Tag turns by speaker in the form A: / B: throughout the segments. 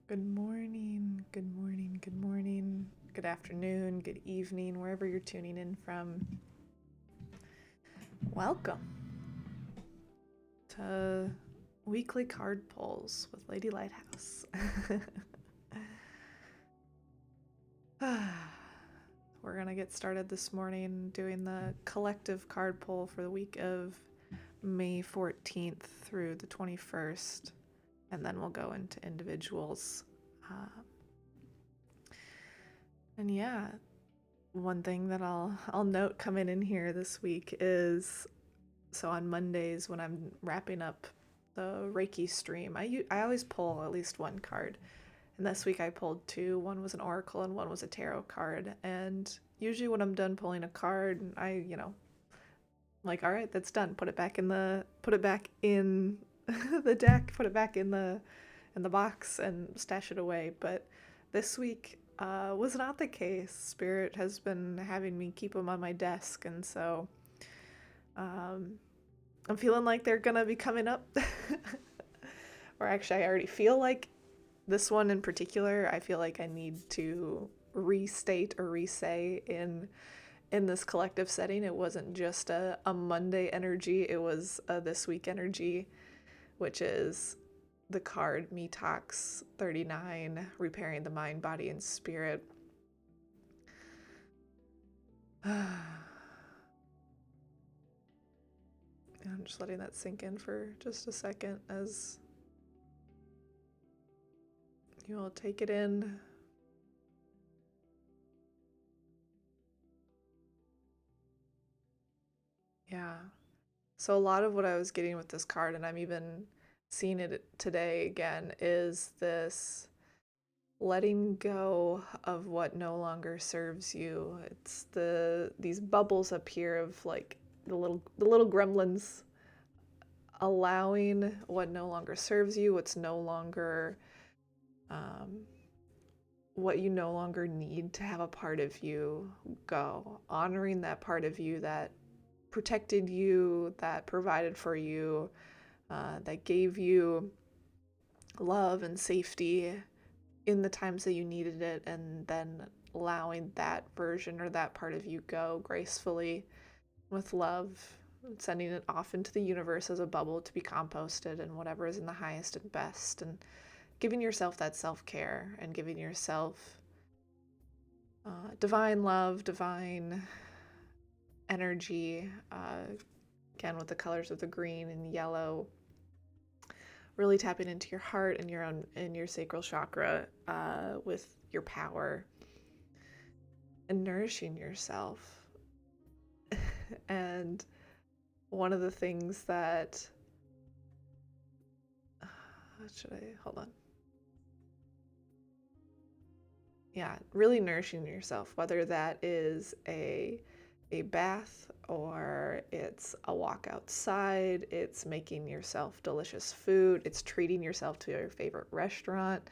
A: Good morning, good morning, good morning, good afternoon, good evening, wherever you're tuning in from. Welcome to weekly card pulls with Lady Lighthouse. We're going to get started this morning doing the collective card pull for the week of May 14th through the 21st, and then we'll go into individuals. And yeah, one thing that I'll note coming in here this week is, so on Mondays when I'm wrapping up the Reiki stream, I always pull at least one card. And this week I pulled two. One was an oracle and one was a tarot card. And usually when I'm done pulling a card, like, all right, that's done. Put it back in the the deck, put it back in the box and stash it away. But this week was not the case. Spirit has been having me keep them on my desk, and so I'm feeling like they're gonna be coming up. Or actually, I already feel like this one in particular, I feel like I need to restate or re-say in this collective setting. It wasn't just a Monday energy, it was a this week energy, which is the card Me Talks 39, Repairing the Mind, Body, and Spirit. I'm just letting that sink in for just a second as you all take it in. Yeah. So a lot of what I was getting with this card, and I'm even seeing it today again, is this letting go of what no longer serves you. It's these bubbles up here of like the little gremlins, allowing what no longer serves you, what's no longer what you no longer need to have a part of you go, honoring that part of you that protected you, that provided for you, that gave you love and safety in the times that you needed it, and then allowing that version or that part of you go gracefully with love, sending it off into the universe as a bubble to be composted and whatever is in the highest and best, and giving yourself that self-care and giving yourself divine love, divine energy, again with the colors of the green and yellow, really tapping into your heart and your sacral chakra with your power and nourishing yourself. And one of the things that should I hold on? Yeah, really nourishing yourself, whether that is a bath or it's a walk outside, it's making yourself delicious food, it's treating yourself to your favorite restaurant,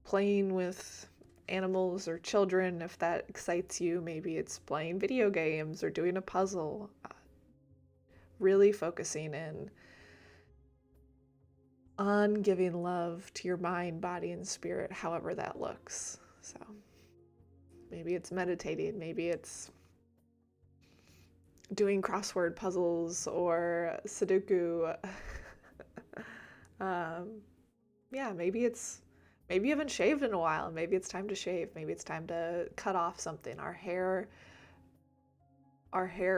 A: playing with animals or children if that excites you. Maybe it's playing video games or doing a puzzle. Really focusing in on giving love to your mind, body, and spirit, however that looks. So maybe it's meditating, maybe it's doing crossword puzzles or Sudoku. Yeah, maybe you haven't shaved in a while. Maybe it's time to shave. Maybe it's time to cut off something. Our hair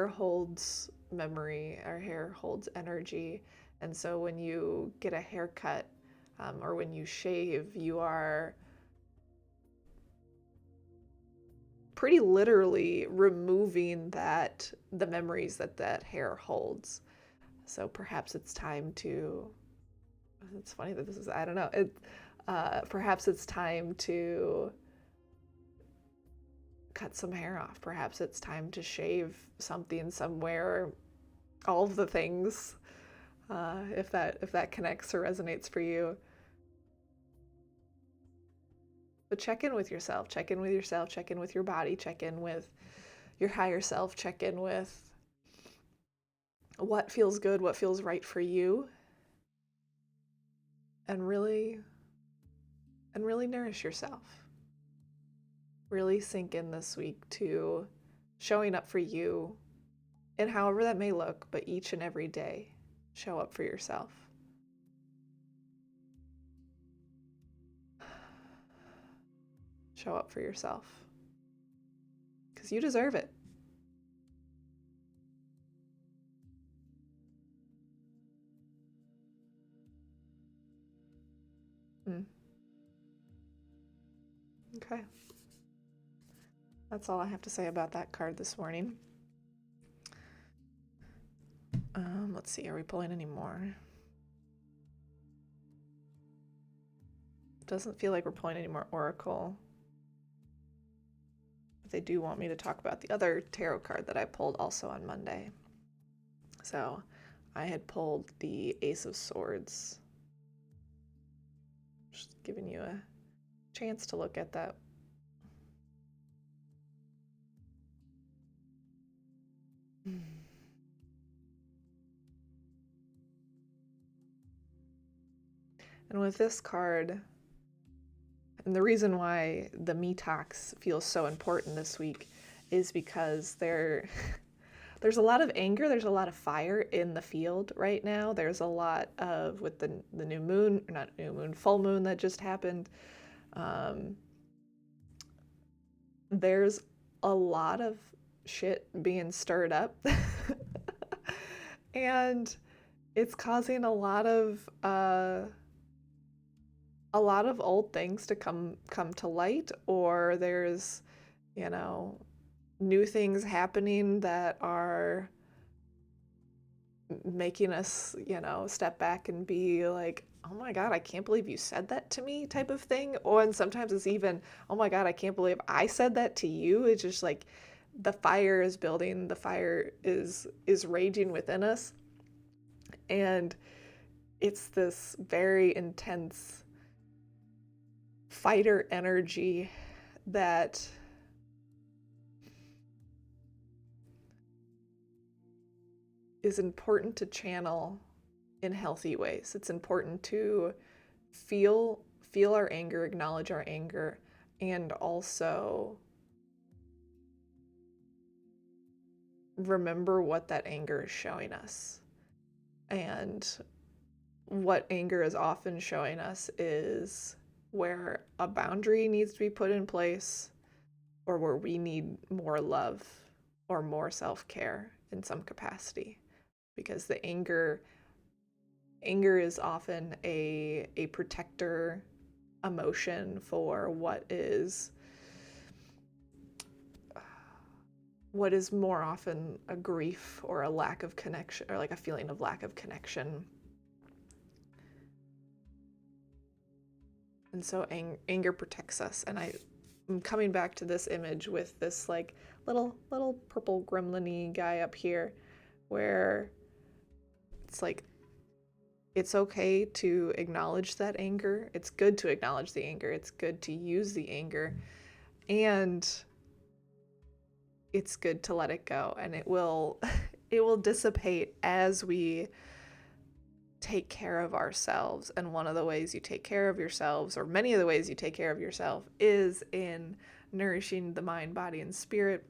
A: holds memory. Our hair holds energy. And so when you get a haircut or when you shave, you are pretty literally removing the memories that hair holds. So perhaps it's time to, it's funny that this is, I don't know, perhaps it's time to cut some hair off. Perhaps it's time to shave something somewhere, all of the things, if that connects or resonates for you. But check in with yourself, check in with yourself, check in with your body, check in with your higher self, check in with what feels good, what feels right for you. and really nourish yourself. Really sink in this week to showing up for you, and however that may look, but each and every day, show up for yourself. Show up for yourself. Because you deserve it. Okay. That's all I have to say about that card this morning. Let's see, are we pulling any more? Doesn't feel like we're pulling any more Oracle. But they do want me to talk about the other tarot card that I pulled also on Monday. So I had pulled the Ace of Swords. Just giving you a chance to look at that. And with this card, and the reason why the me talks feels so important this week is because there's a lot of anger, there's a lot of fire in the field right now. There's a lot of, with the new moon, not new moon, full moon that just happened, there's a lot of shit being stirred up. And it's causing a lot of old things to come to light, or there's, new things happening that are making us, step back and be like, oh my God, I can't believe you said that to me type of thing. Or, and sometimes it's even, oh my God, I can't believe I said that to you. It's just like the fire is building, the fire is raging within us. And it's this very intense fighter energy that is important to channel in healthy ways. It's important to feel our anger, acknowledge our anger, and also remember what that anger is showing us. And what anger is often showing us is where a boundary needs to be put in place, or where we need more love or more self-care in some capacity. Because the anger is often a protector emotion for what is more often a grief or a lack of connection, or like a feeling of lack of connection. And so anger protects us. And I'm coming back to this image with this like little purple gremlin-y guy up here, where it's like, it's okay to acknowledge that anger. It's good to acknowledge the anger. It's good to use the anger. And it's good to let it go. And it will dissipate as we take care of ourselves. And one of the ways you take care of yourselves, or many of the ways you take care of yourself, is in nourishing the mind, body, and spirit.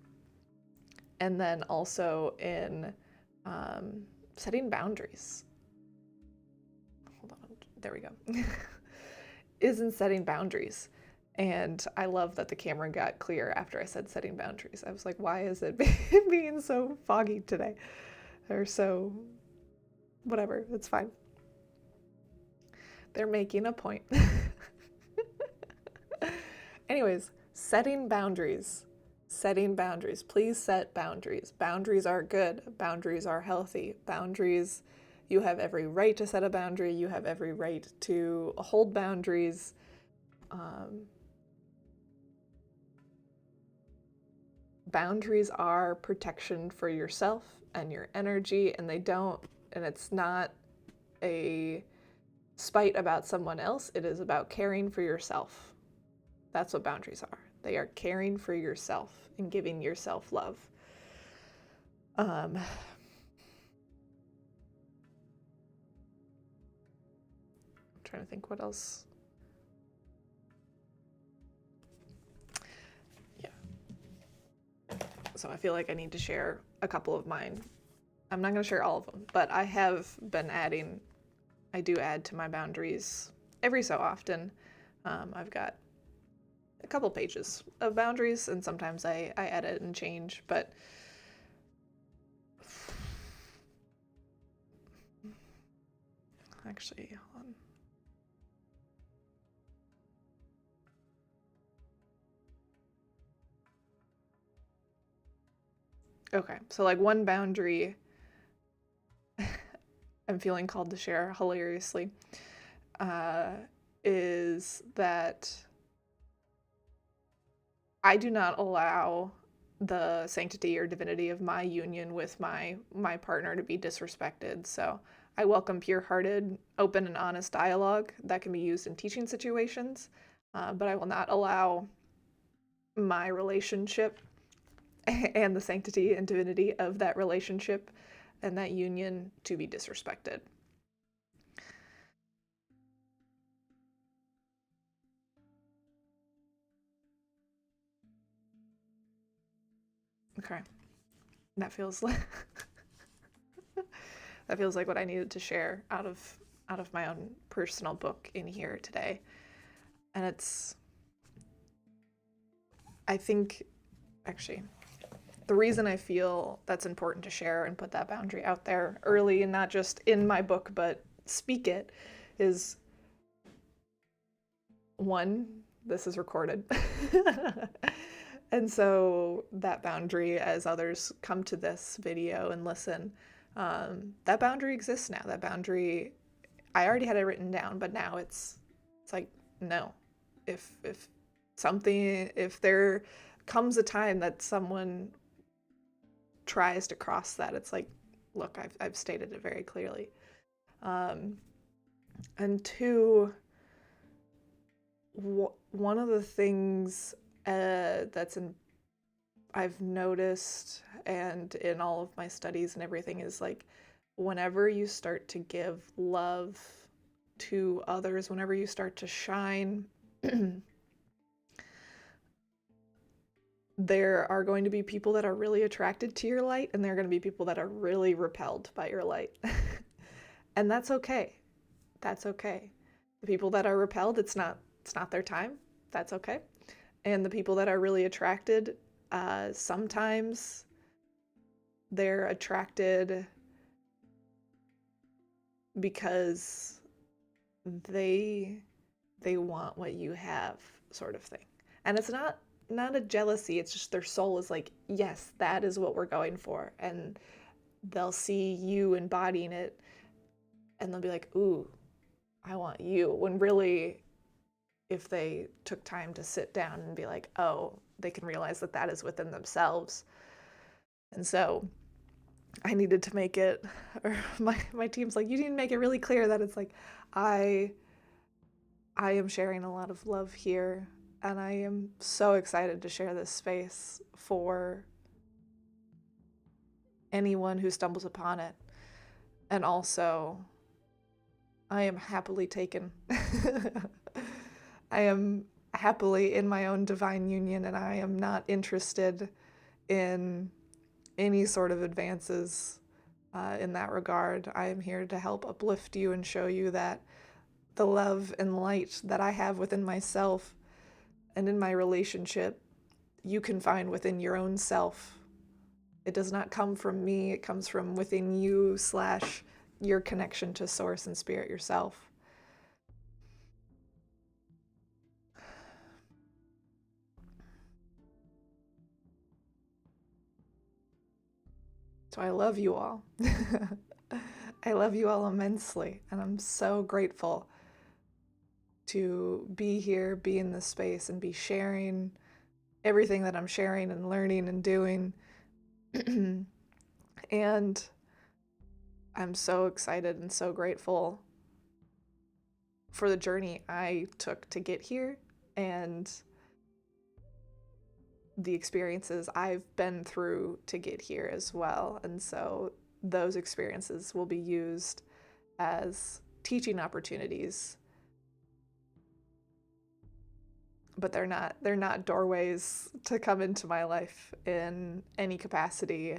A: And then also in setting boundaries. Hold on, there we go. Is in setting boundaries. And I love that the camera got clear after I said setting boundaries. I was like, why is it being so foggy today? Or so, whatever, it's fine. They're making a point. Anyways, setting boundaries. Setting boundaries. Please set boundaries. Boundaries are good. Boundaries are healthy. Boundaries, you have every right to set a boundary. You have every right to hold boundaries. Boundaries are protection for yourself and your energy, and it's not a spite about someone else. It is about caring for yourself. That's what boundaries are. They are caring for yourself and giving yourself love. trying to think what else. Yeah. So I feel like I need to share a couple of mine. I'm not going to share all of them, but I do add to my boundaries every so often. I've got a couple pages of boundaries, and sometimes I edit and change, but actually, hold on. Okay, so like one boundary I'm feeling called to share hilariously is that I do not allow the sanctity or divinity of my union with my partner to be disrespected. So I welcome pure-hearted, open and honest dialogue that can be used in teaching situations, but I will not allow my relationship and the sanctity and divinity of that relationship and that union to be disrespected. Okay. That feels like that feels like what I needed to share out of my own personal book in here today. And I think actually the reason I feel that's important to share and put that boundary out there early and not just in my book but speak it is, one, this is recorded. And so that boundary, as others come to this video and listen, that boundary exists now. That boundary, I already had it written down, but now it's like, no. If there comes a time that someone tries to cross that, it's like, look, I've stated it very clearly. And two, one of the things I've noticed, and in all of my studies and everything, is like whenever you start to give love to others, whenever you start to shine, there are going to be people that are really attracted to your light, and there are going to be people that are really repelled by your light. And that's okay. That's okay. The people that are repelled, it's not their time. That's okay. And the people that are really attracted, sometimes they're attracted because they want what you have, sort of thing. And it's not a jealousy, it's just their soul is like, yes, that is what we're going for. And they'll see you embodying it and they'll be like, ooh, I want you. When really, if they took time to sit down and be like, oh, they can realize that that is within themselves. And so I needed to make it, or my team's like, you need to make it really clear that it's like, I am sharing a lot of love here, and I am so excited to share this space for anyone who stumbles upon it. And also, I am happily taken. I am happily in my own divine union, and I am not interested in any sort of advances in that regard. I am here to help uplift you and show you that the love and light that I have within myself and in my relationship, you can find within your own self. It does not come from me, it comes from within you / your connection to source and spirit yourself. So I love you all. I love you all immensely, and I'm so grateful to be here, be in this space, and be sharing everything that I'm sharing and learning and doing. And I'm so excited and so grateful for the journey I took to get here and the experiences I've been through to get here as well. And so those experiences will be used as teaching opportunities but they're not doorways to come into my life in any capacity.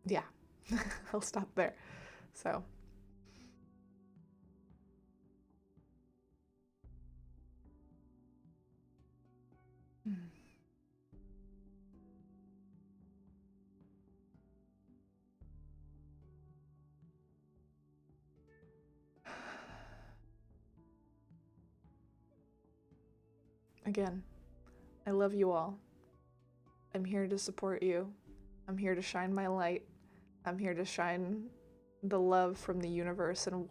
A: Yeah, I'll stop there. So, again, I love you all. I'm here to support you. I'm here to shine my light. I'm here to shine the love from the universe and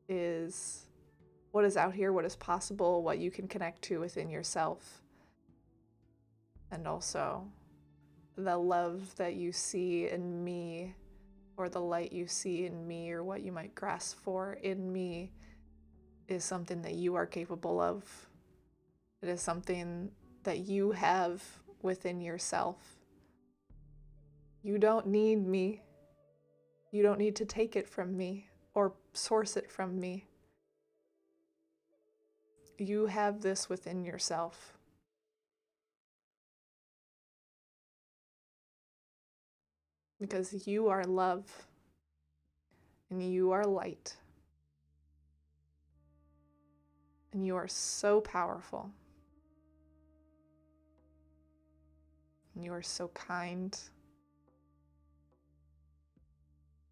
A: is what is out here, what is possible, what you can connect to within yourself. And also the love that you see in me, or the light you see in me, or what you might grasp for in me, is something that you are capable of. It is something that you have within yourself. You don't need me. You don't need to take it from me or source it from me. You have this within yourself. Because you are love and you are light. And you are so powerful. And you are so kind.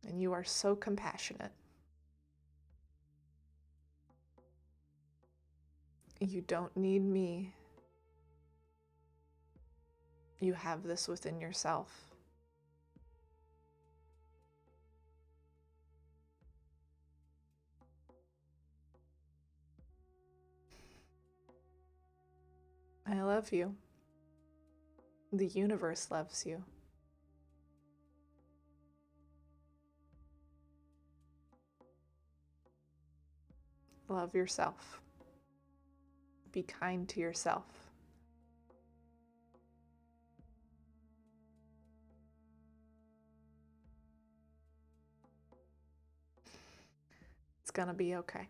A: And you are so compassionate. You don't need me. You have this within yourself. I love you. The universe loves you. Love yourself. Be kind to yourself. It's gonna be okay.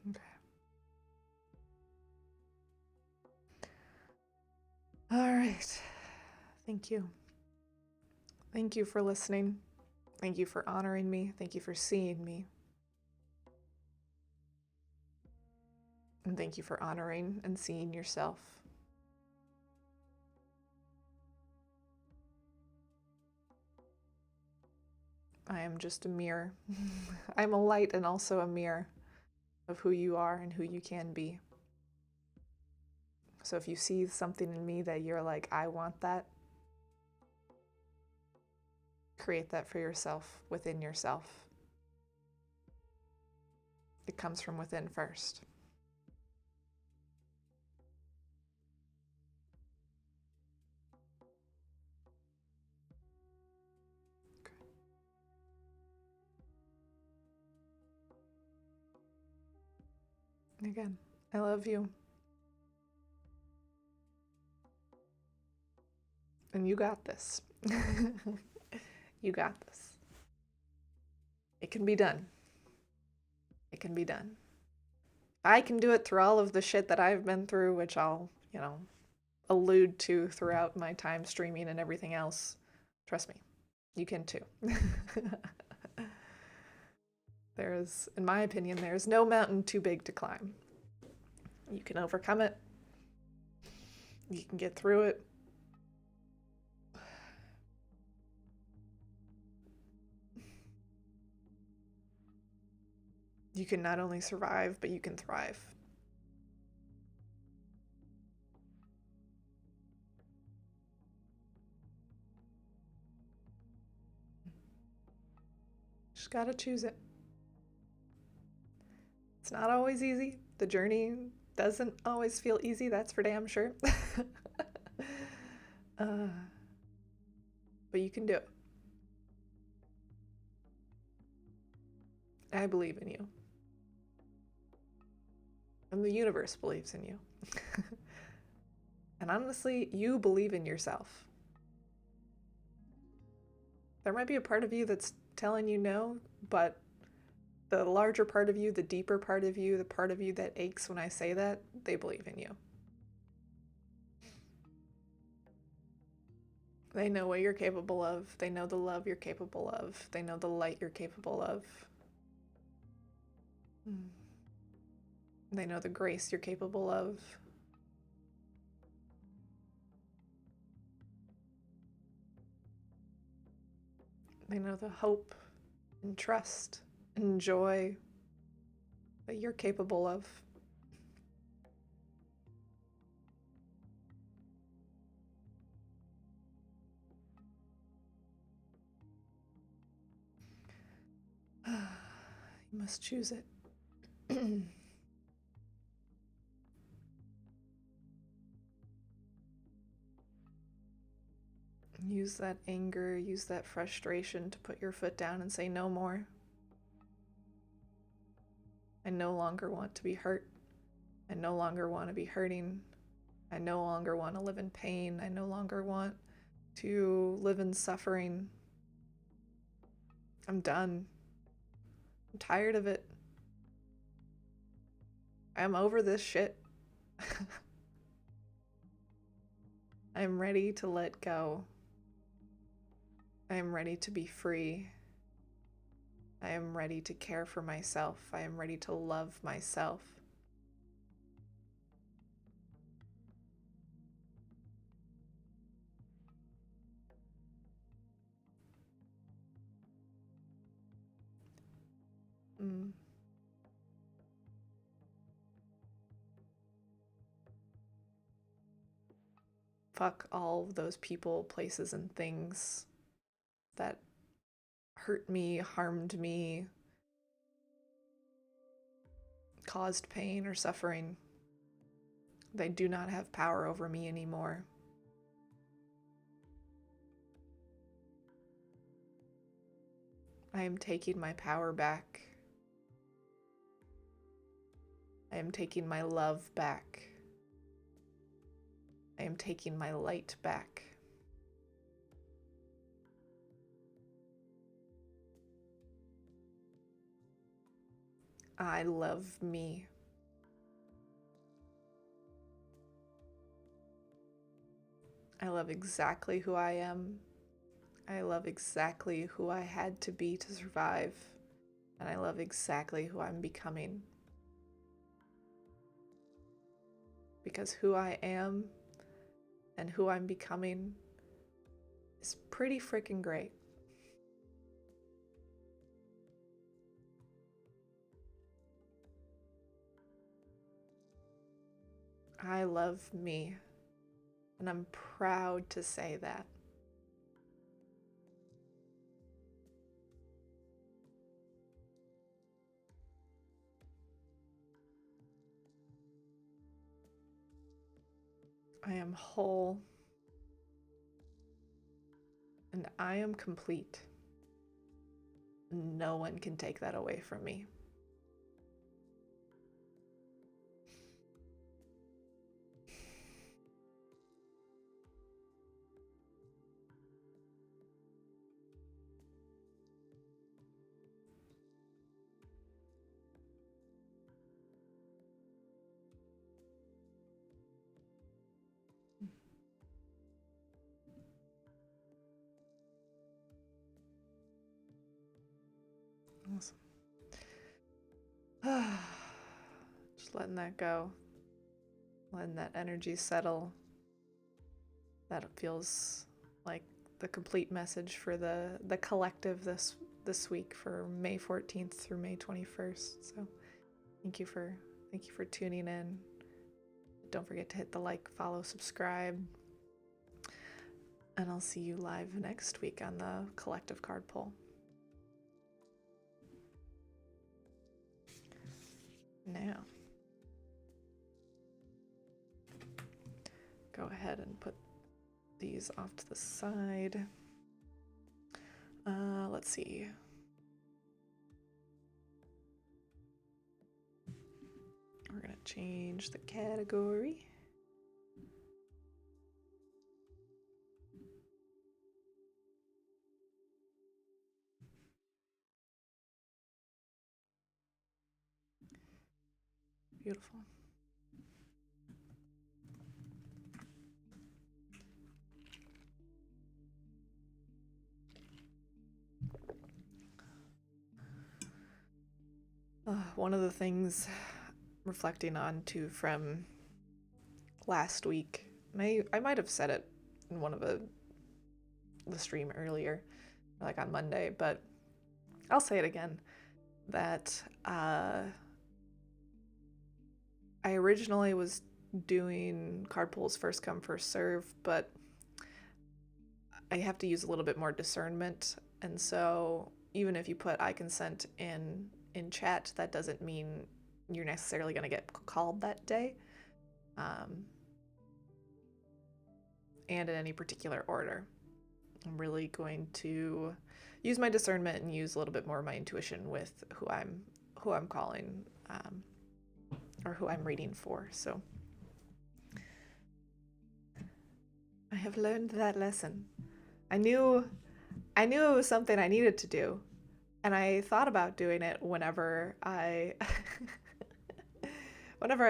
A: Okay. All right. Thank you. Thank you for listening. Thank you for honoring me. Thank you for seeing me. And thank you for honoring and seeing yourself. I am just a mirror. I'm a light and also a mirror of who you are and who you can be. So if you see something in me that you're like, I want that, create that for yourself within yourself. It comes from within first. Okay. Again, I love you. And you got this. You got this. It can be done. It can be done. I can do it through all of the shit that I've been through, which I'll, allude to throughout my time streaming and everything else. Trust me, you can too. In my opinion, there's no mountain too big to climb. You can overcome it. You can get through it. You can not only survive, but you can thrive. Just gotta choose it. It's not always easy. The journey doesn't always feel easy, that's for damn sure. But you can do it. I believe in you. And the universe believes in you. And honestly, you believe in yourself. There might be a part of you that's telling you no, but the larger part of you, the deeper part of you, the part of you that aches when I say that, they believe in you. They know what you're capable of. They know the love you're capable of. They know the light you're capable of. They know the grace you're capable of. They know the hope and trust and joy that you're capable of. You must choose it. Use that anger, use that frustration to put your foot down and say no more. I no longer want to be hurt. I no longer want to be hurting. I no longer want to live in pain. I no longer want to live in suffering. I'm done. I'm tired of it. I'm over this shit. I'm ready to let go. I am ready to be free. I am ready to care for myself. I am ready to love myself. Fuck all of those people, places, and things that hurt me, harmed me, caused pain or suffering. They do not have power over me anymore. I am taking my power back. I am taking my love back. I am taking my light back. I love me. I love exactly who I am. I love exactly who I had to be to survive. And I love exactly who I'm becoming. Because who I am and who I'm becoming is pretty freaking great. I love me, and I'm proud to say that. I am whole, and I am complete. No one can take that away from me. Awesome. Just letting that go. Letting that energy settle. That feels like the complete message for the collective this week for May 14th through May 21st. So thank you for tuning in. Don't forget to hit the like, follow, subscribe. And I'll see you live next week on the collective card pull. Now, go ahead and put these off to the side. Let's see. Change the category. Beautiful. One of the things reflecting on too from last week, I might have said it in one of the stream earlier, like on Monday, but I'll say it again, that I originally was doing card pulls first come first serve, but I have to use a little bit more discernment, and so even if you put I consent in chat, that doesn't mean you're necessarily going to get called that day, and in any particular order. I'm really going to use my discernment and use a little bit more of my intuition with who I'm calling, or who I'm reading for. So I have learned that lesson. I knew it was something I needed to do, and I thought about doing it whenever I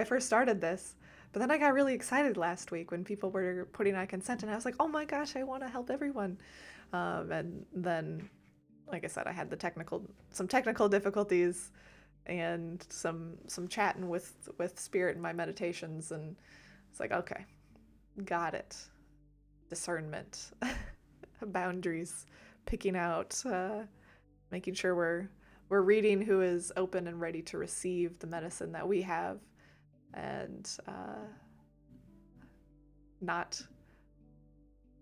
A: first started this. But then I got really excited last week when people were putting I consent, and I was like, oh my gosh, I want to help everyone. And then, like I said, I had some technical difficulties and some chatting with spirit in my meditations, and it's like, okay, got it. Discernment, boundaries, picking out, making sure we're reading who is open and ready to receive the medicine that we have, and not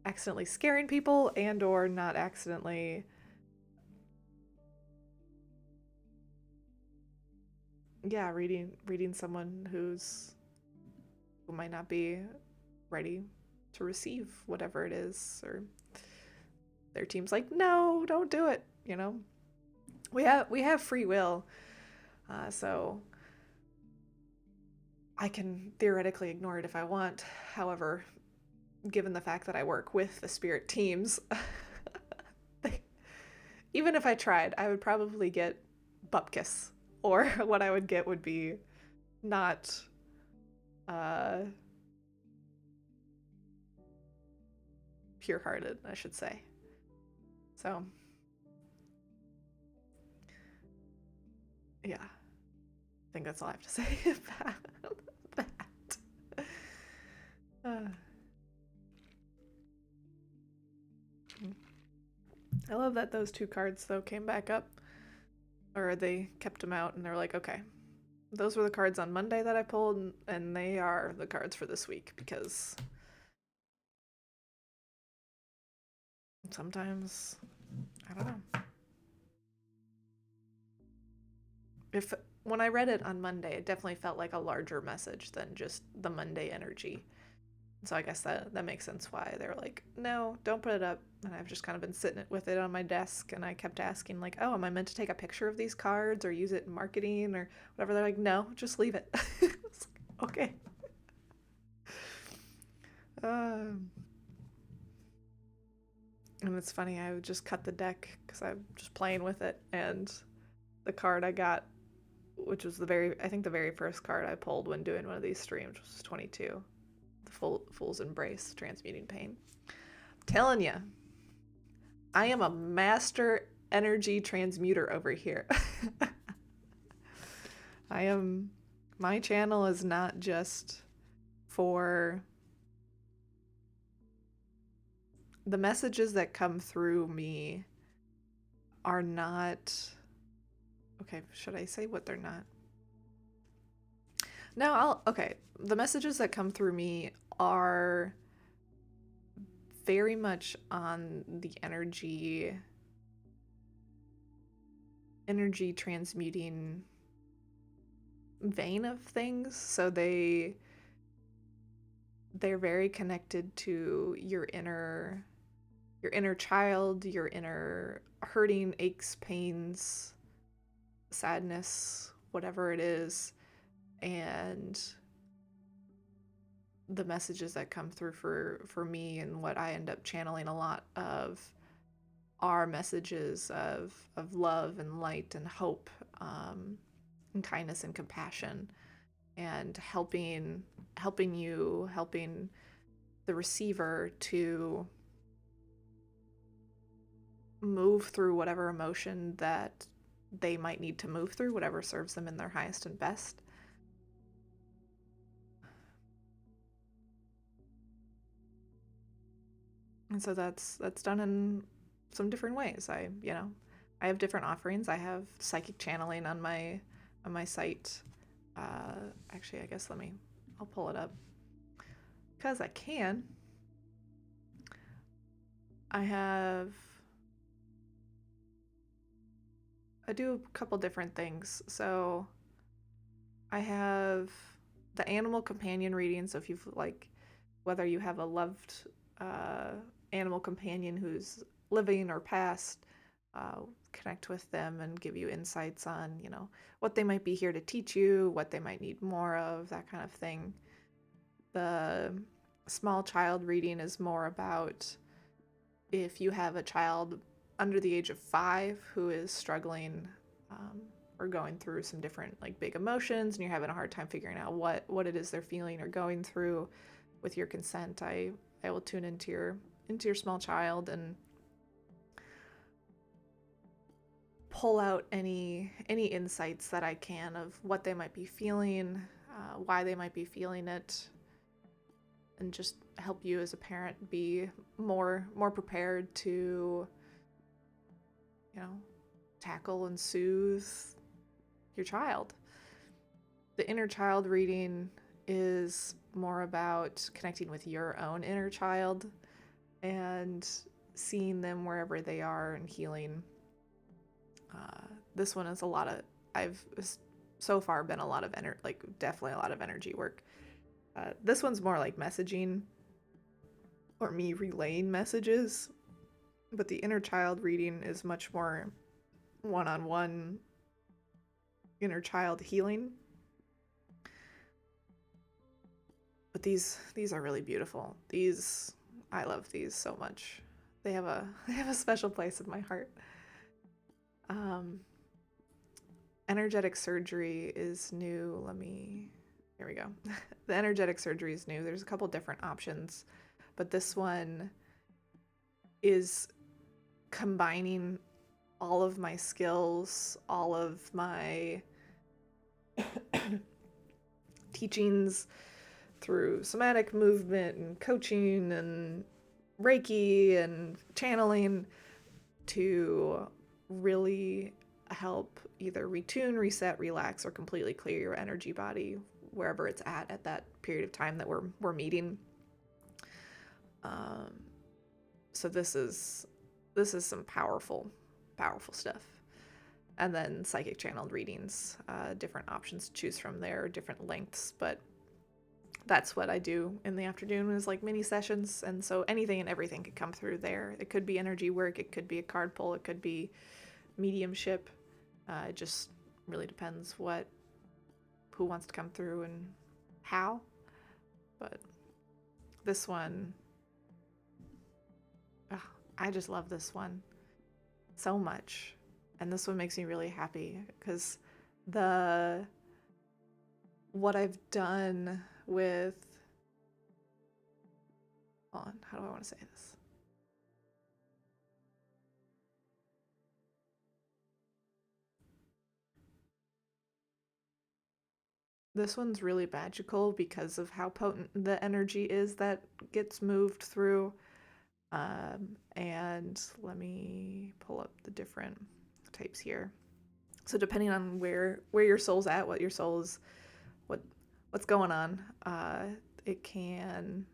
A: accidentally scaring people and or not accidentally reading someone who might not be ready to receive whatever it is, or their team's like, no, don't do it. We have free will, so I can theoretically ignore it if I want. However, given the fact that I work with the spirit teams, even if I tried, I would probably get bupkis, or what I would get would be not pure-hearted, I should say. So yeah, I think that's all I have to say about that. I love that those two cards, though, came back up, or they kept them out, and they're like, okay, those were the cards on Monday that I pulled, and they are the cards for this week, because sometimes, I don't know. When I read it on Monday, it definitely felt like a larger message than just the Monday energy. So I guess that makes sense why they were like, no, don't put it up. And I've just kind of been sitting with it on my desk, and I kept asking, like, oh, am I meant to take a picture of these cards or use it in marketing or whatever? They're like, no, just leave it. Okay. And it's funny, I would just cut the deck because I'm just playing with it, and the card I got, which was the very first card I pulled when doing one of these streams, was 22. The Fool's Embrace, Transmuting Pain. I'm telling you, I am a master energy transmuter over here. My channel is not just for the messages that come through me are not, okay, should I say what they're not? No, the messages that come through me are very much on the energy transmuting vein of things. So they're very connected to your inner child, your inner hurting, aches, pains, sadness, whatever it is. And the messages that come through for me and what I end up channeling a lot of are messages of love and light and hope, and kindness and compassion, and helping the receiver to move through whatever emotion that they might need to move through, whatever serves them in their highest and best. And so that's done in some different ways. I have different offerings. I have psychic channeling on my site. Actually, I guess I'll pull it up because I can. I do a couple different things. So I have the animal companion reading. So if you've whether you have a loved uh, animal companion who's living or passed, uh, connect with them and give you insights on, what they might be here to teach you, what they might need more of, that kind of thing. The small child reading is more about if you have a child under the age of 5 who is struggling, or going through some different big emotions, and you're having a hard time figuring out what it is they're feeling or going through. With your consent, I will tune into your small child and pull out any insights that I can of what they might be feeling, why they might be feeling it, and just help you as a parent be more prepared to, tackle and soothe your child. The inner child reading is more about connecting with your own inner child and seeing them wherever they are and healing. This one is I've so far been a lot of definitely a lot of energy work. This one's more like messaging or me relaying messages, but the inner child reading is much more one-on-one inner child healing. But these are really beautiful. I love these so much. They have a special place in my heart. Energetic surgery is new. Here we go. The energetic surgery is new. There's a couple different options, but this one is combining all of my skills, all of my teachings through somatic movement and coaching and Reiki and channeling to really help either retune, reset, relax, or completely clear your energy body wherever it's at that period of time that we're meeting. So this is some powerful stuff. And then psychic channeled readings, different options to choose from there, different lengths, but that's what I do in the afternoon is mini sessions. And so anything and everything could come through there. It could be energy work, it could be a card pull, it could be mediumship. It just really depends who wants to come through and how. But this one, I just love this one so much. And this one makes me really happy because what I've done with, hold on, how do I want to say this? This one's really magical because of how potent the energy is that gets moved through. And let me pull up the different types here. So depending on where your soul's at, what's going on, it can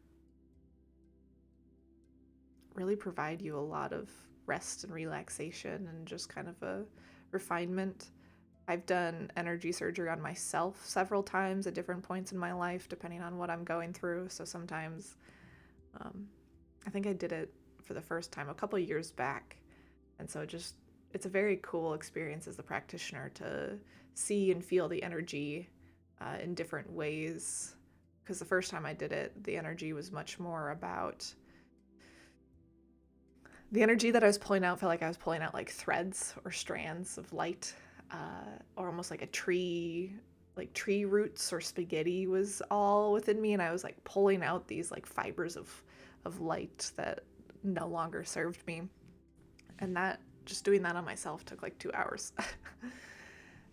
A: really provide you a lot of rest and relaxation and just kind of a refinement. I've done energy surgery on myself several times at different points in my life, depending on what I'm going through. So sometimes, I think I did it for the first time a couple years back. And so it's a very cool experience as a practitioner to see and feel the energy in different ways. Because the first time I did it, the energy was much more about the energy that I was pulling out. Felt like I was pulling out like threads or strands of light, or almost like a tree, like tree roots or spaghetti was all within me, and I was like pulling out these like fibers of light that no longer served me. And that, just doing that on myself, took like 2 hours.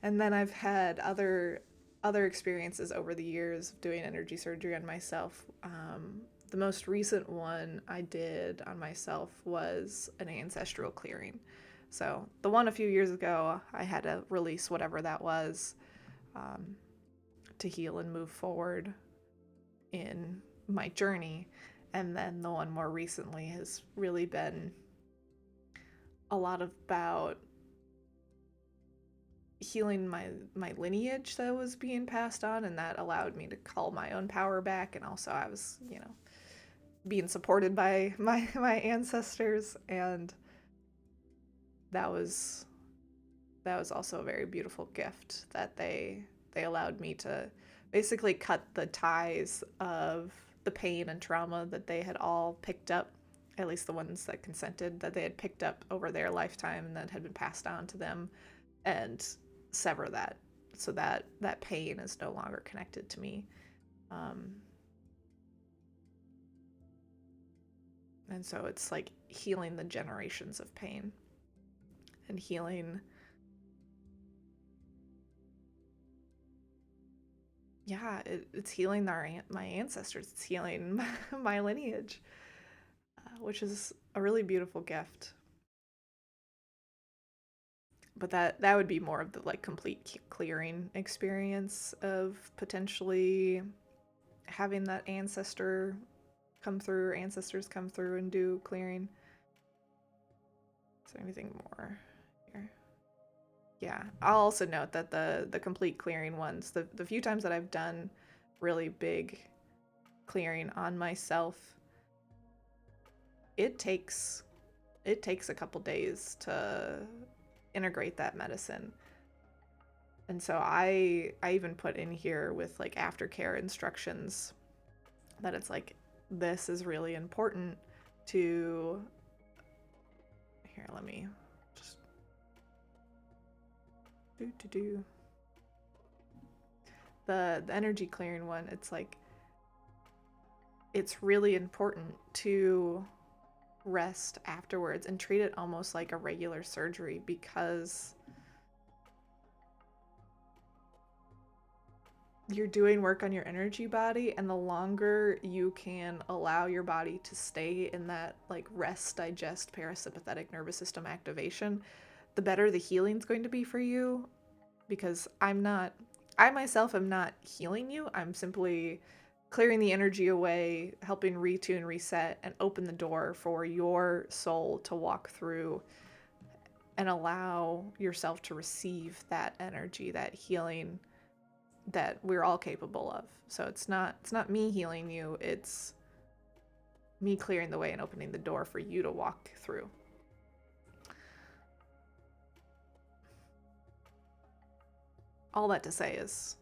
A: And then I've had other experiences over the years of doing energy surgery on myself. The most recent one I did on myself was an ancestral clearing. So the one a few years ago, I had to release whatever that was, to heal and move forward in my journey. And then the one more recently has really been a lot about healing my lineage that was being passed on, and that allowed me to call my own power back. And also I was, being supported by my ancestors, and that was also a very beautiful gift that they allowed me to basically cut the ties of the pain and trauma that they had all picked up, at least the ones that consented, that they had picked up over their lifetime and that had been passed on to them, and sever that, so that pain is no longer connected to me. And so it's like healing the generations of pain and healing, it's healing my ancestors. It's healing my lineage, which is a really beautiful gift. But that would be more of the like complete clearing experience of potentially having that ancestors come through and do clearing. Is there anything more here? Yeah, I'll also note that the complete clearing ones, the few times that I've done really big clearing on myself, it takes a couple days to integrate that medicine. And so I even put in here with like aftercare instructions that it's like, this is really important to, here, let me just do the energy clearing one. It's like, it's really important to rest afterwards and treat it almost like a regular surgery, because you're doing work on your energy body, and the longer you can allow your body to stay in that like rest, digest, parasympathetic nervous system activation, the better the healing's going to be for you. Because I myself am not healing you. I'm simply clearing the energy away, helping retune, reset, and open the door for your soul to walk through and allow yourself to receive that energy, that healing that we're all capable of. So it's not me healing you, it's me clearing the way and opening the door for you to walk through. All that to say is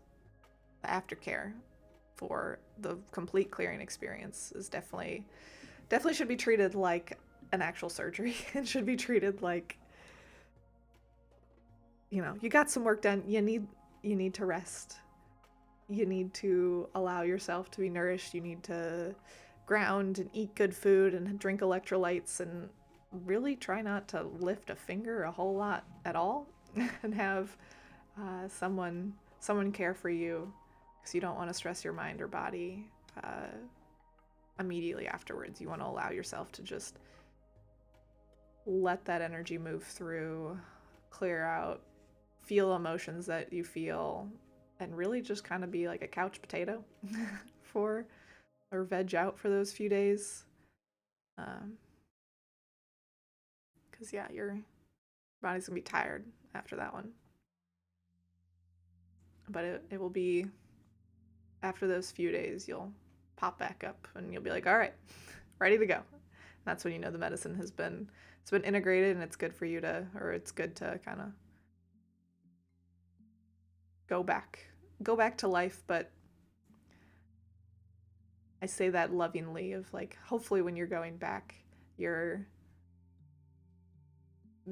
A: the aftercare for the complete clearing experience is definitely should be treated like an actual surgery. It should be treated like, you got some work done, you need to rest. You need to allow yourself to be nourished. You need to ground and eat good food and drink electrolytes, and really try not to lift a finger a whole lot at all, and have someone care for you, because you don't want to stress your mind or body immediately afterwards. You want to allow yourself to just let that energy move through, clear out, feel emotions that you feel, and really just kind of be like a couch potato or veg out for those few days. Because your body's gonna be tired after that one. But it will be, after those few days, you'll pop back up and you'll be like, all right, ready to go. And that's when the medicine it's been integrated, and it's good for you to, or it's good to kind of go back go back to life, but I say that lovingly of like, hopefully when you're going back, you're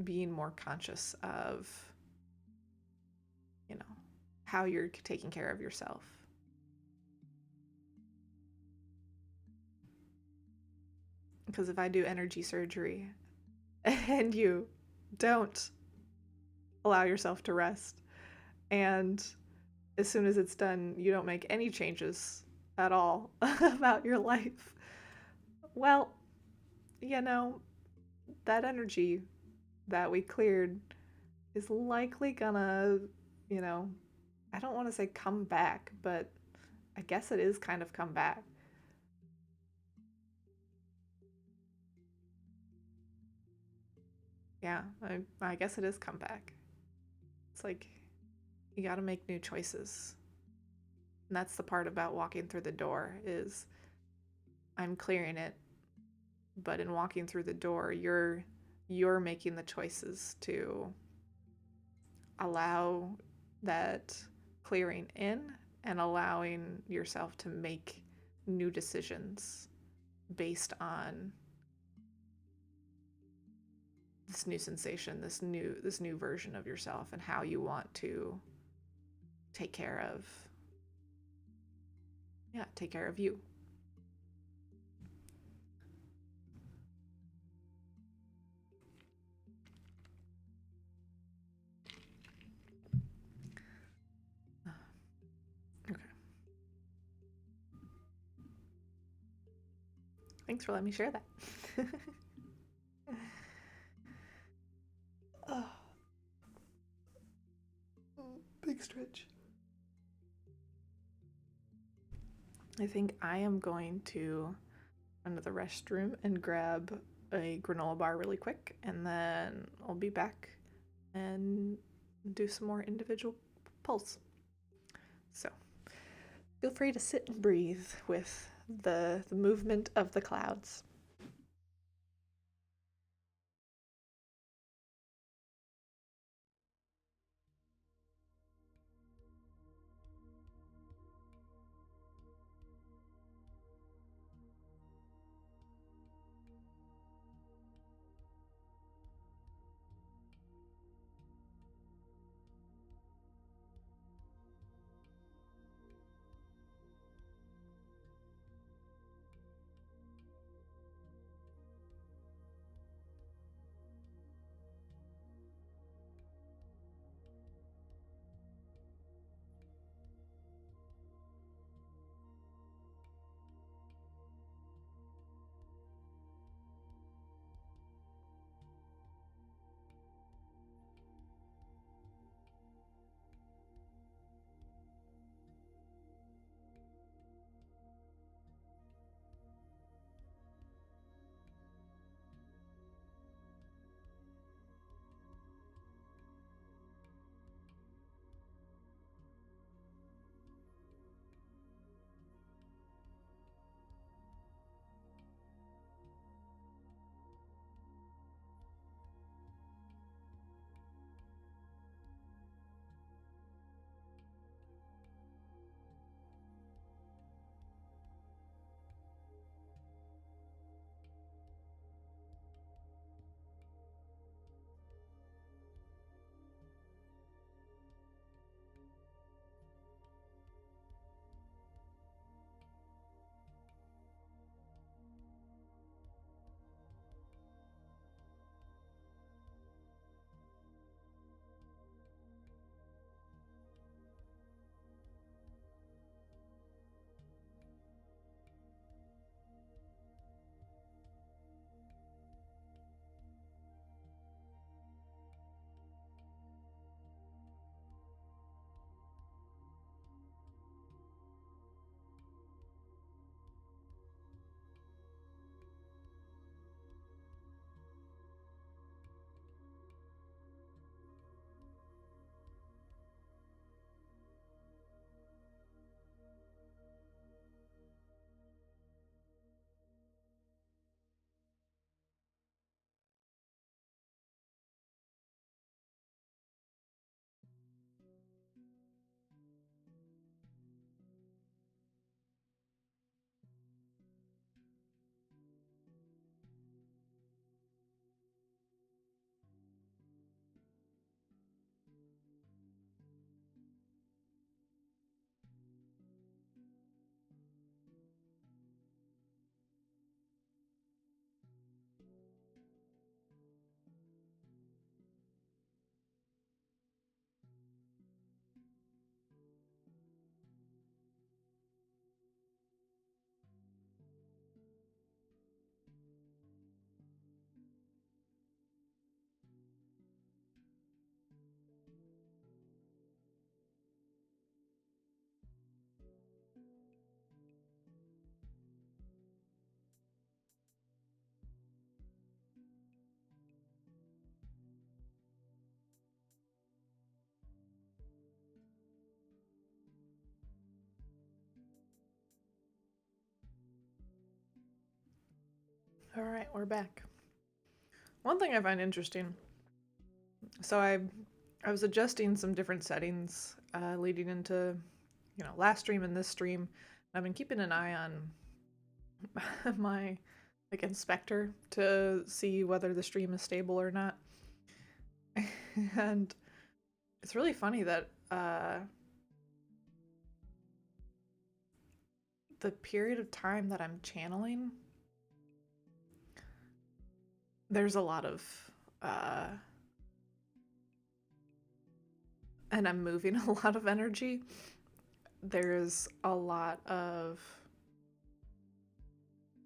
A: being more conscious of, you know, how you're taking care of yourself. Because if I do energy surgery and you don't allow yourself to rest, and as soon as it's done, you don't make any changes at all about your life, well, you know, that energy that we cleared is likely gonna, you know, I don't want to say come back, but I guess it is kind of come back. Yeah, I guess it is come back. It's like you got to make new choices. And that's the part about walking through the door is I'm clearing it, but in walking through the door, you're making the choices to allow that clearing in and allowing yourself to make new decisions based on this new sensation, this new version of yourself and how you want to take care of take care of you. Okay. Thanks for letting me share that. Oh, big stretch. I think I am going to run to the restroom and grab a granola bar really quick, and then I'll be back and do some more individual pulls. So feel free to sit and breathe with the movement of the clouds. All right, we're back. One thing I find interesting, so I was adjusting some different settings leading into, last stream and this stream. I've been keeping an eye on my inspector to see whether the stream is stable or not. And it's really funny that the period of time that I'm channeling, there's a lot of and I'm moving a lot of energy. There's a lot of,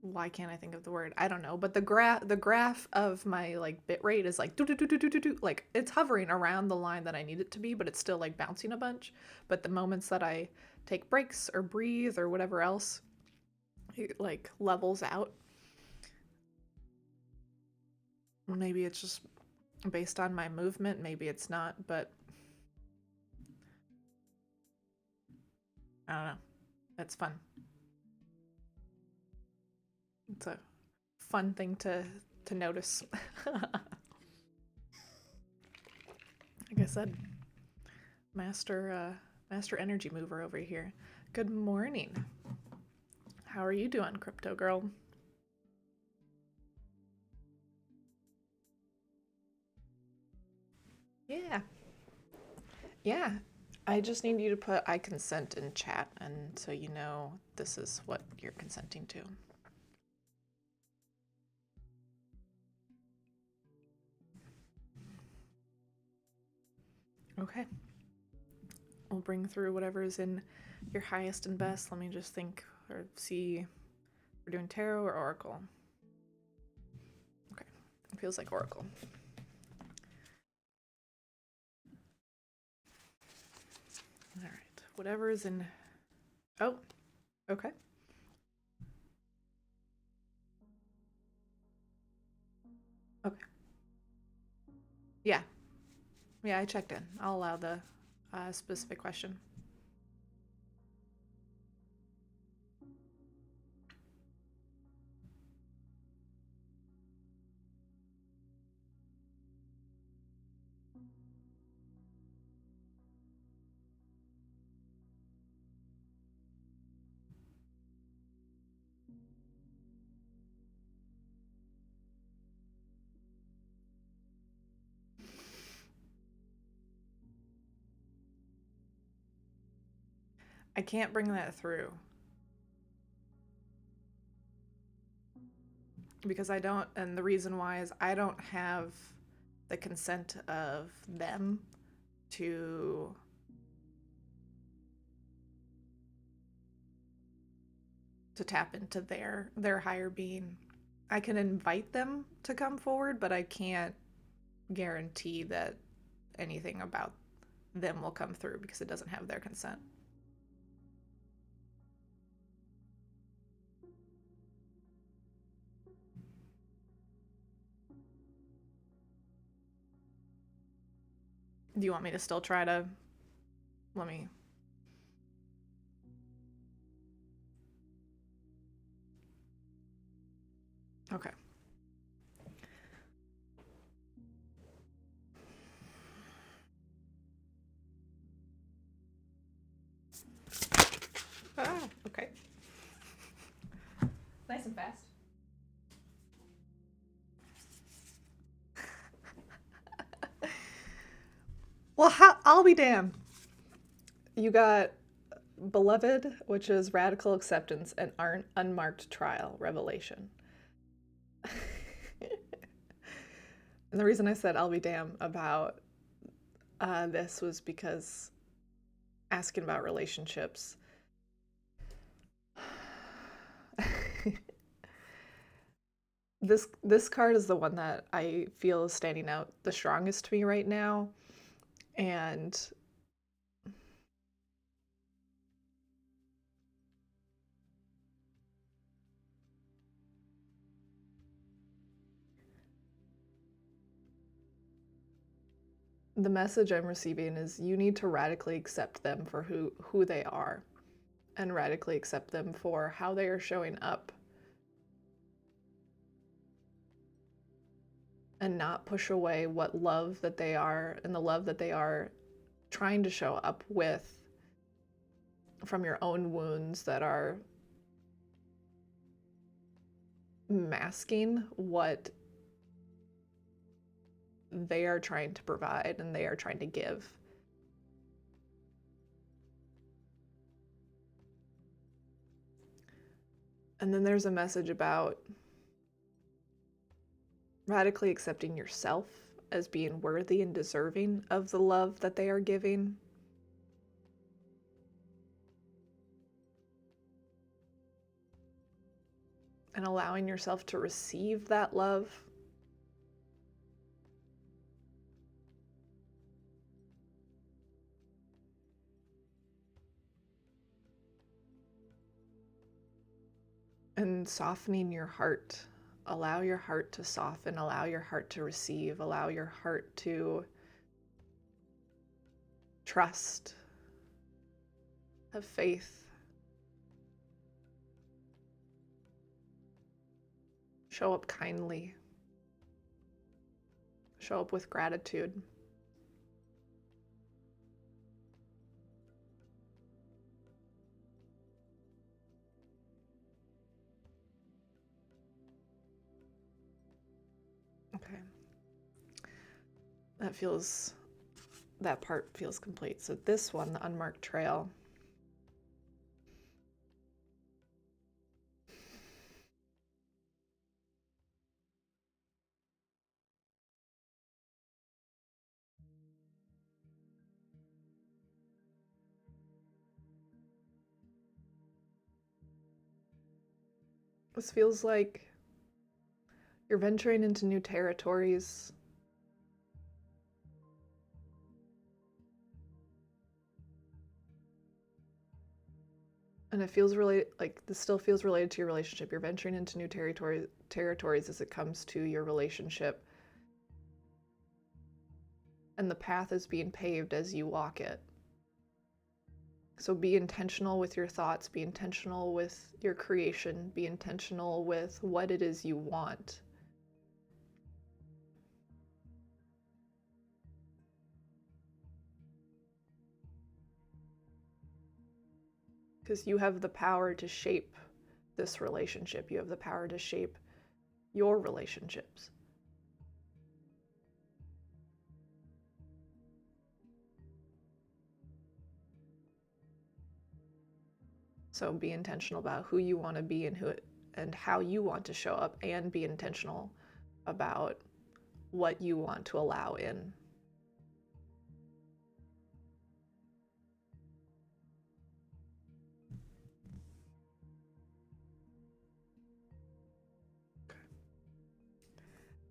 A: why can't I think of the word? I don't know, but the graph of my bit rate is like like it's hovering around the line that I need it to be, but it's still bouncing a bunch. But the moments that I take breaks or breathe or whatever else, it levels out. Maybe it's just based on my movement, maybe it's not, but I don't know. It's fun. It's a fun thing to notice. Like I said, master energy mover over here. Good morning. How are you doing, crypto girl? Yeah. I just need you to put I consent in chat, and so you know this is what you're consenting to. Okay. We'll bring through whatever is in your highest and best. Let me just think or see. We're doing tarot or oracle? Okay. It feels like oracle. All right. Whatever is in. Oh, okay. Okay. Yeah. Yeah, I checked in. I'll allow the specific question. I can't bring that through because I don't, and the reason why is I don't have the consent of them to tap into their higher being. I can invite them to come forward, but I can't guarantee that anything about them will come through because it doesn't have their consent. Do you want me to still try to... Let me... Okay. Ah, okay. Nice and fast. Well, I'll be damned. You got Beloved, which is radical acceptance, and unmarked trial, revelation. And the reason I said I'll be damned about this was because asking about relationships. This card is the one that I feel is standing out the strongest to me right now. And the message I'm receiving is you need to radically accept them for who they are, and radically accept them for how they are showing up and not push away what love that they are and the love that they are trying to show up with from your own wounds that are masking what they are trying to provide and they are trying to give. And then there's a message about radically accepting yourself as being worthy and deserving of the love that they are giving. And allowing yourself to receive that love. And softening your heart. Allow your heart to soften, allow your heart to receive, allow your heart to trust, have faith, show up kindly, show up with gratitude. Okay. That part feels complete. So this one, the unmarked trail. This feels like you're venturing into new territories. And it feels really like this still feels related to your relationship. You're venturing into new territories as it comes to your relationship. And the path is being paved as you walk it. So be intentional with your thoughts, be intentional with your creation, be intentional with what it is you want. Because you have the power to shape this relationship. You have the power to shape your relationships. So be intentional about who you want to be and how you want to show up, and be intentional about what you want to allow in.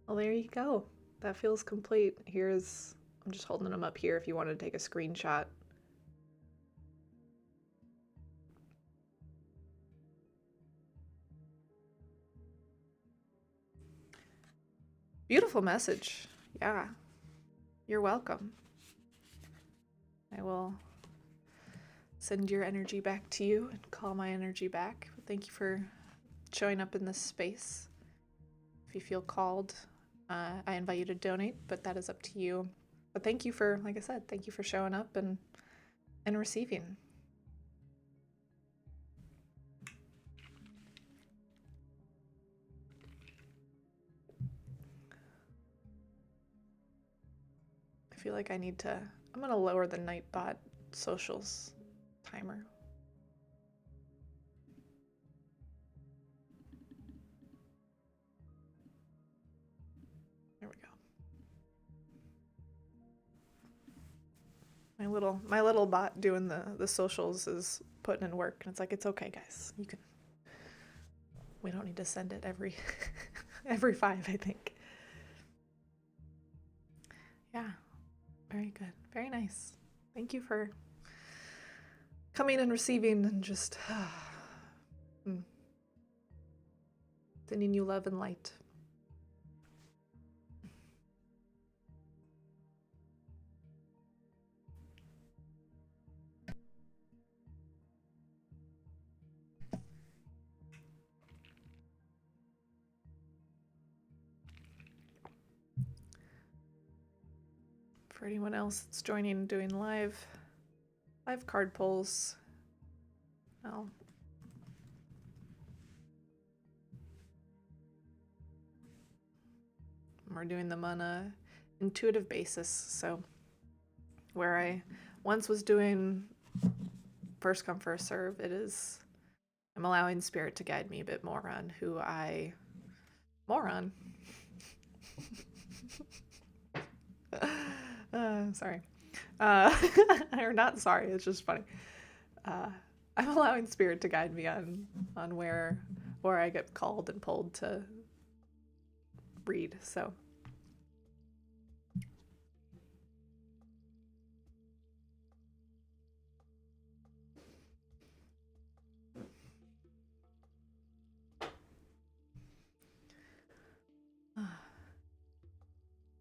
A: Well, there you go. That feels complete. I'm just holding them up here if you want to take a screenshot. Beautiful message. Yeah. You're welcome. I will send your energy back to you and call my energy back. Thank you for showing up in this space. If you feel called, I invite you to donate, but that is up to you. But thank you for, like I said, thank you for showing up and receiving. I feel like I'm going to lower the Nightbot socials timer. There we go. My little bot doing the socials is putting in work, and it's like, it's okay, guys. We don't need to send it every 5, I think. Yeah. Very good. Very nice. Thank you for coming and receiving and just sending you love and light. anyone else that's joining and doing live card pulls. We're doing them on a intuitive basis, so where I once was doing first come first serve, I'm allowing spirit to guide me a bit more on who I sorry. Or not sorry, it's just funny. I'm allowing spirit to guide me on where I get called and pulled to read, so.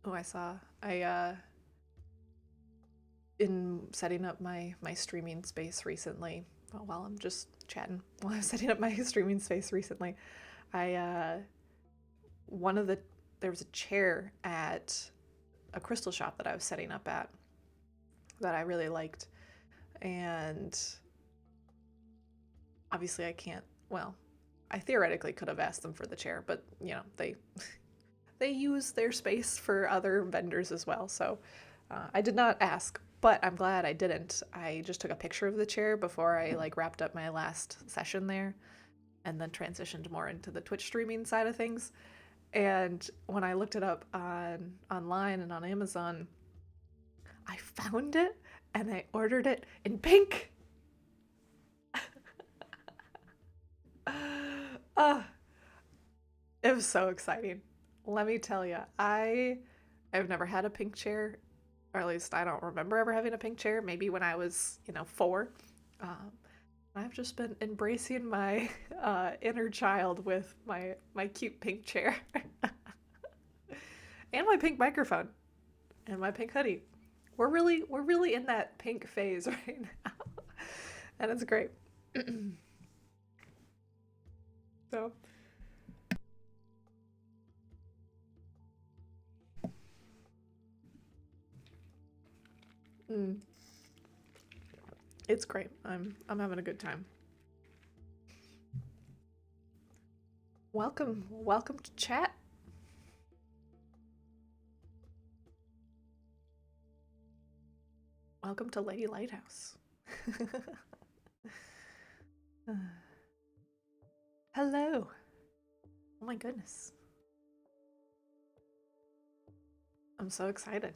A: Oh, in setting up my streaming space recently, while I'm just chatting, while I was setting up my streaming space recently, there was a chair at a crystal shop that I was setting up at that I really liked, and obviously I theoretically could have asked them for the chair, but they use their space for other vendors as well, so I did not ask, but I'm glad I didn't. I just took a picture of the chair before I wrapped up my last session there, and then transitioned more into the Twitch streaming side of things. And when I looked it up online and on Amazon, I found it and I ordered it in pink. It was so exciting. Let me tell you, I've never had a pink chair, or at least I don't remember ever having a pink chair. Maybe when I was, 4. I've just been embracing my inner child with my cute pink chair. And my pink microphone. And my pink hoodie. We're really in that pink phase right now. And it's great. So it's great. I'm having a good time. Welcome to chat. Welcome to Lady Lighthouse. Hello. Oh my goodness. I'm so excited.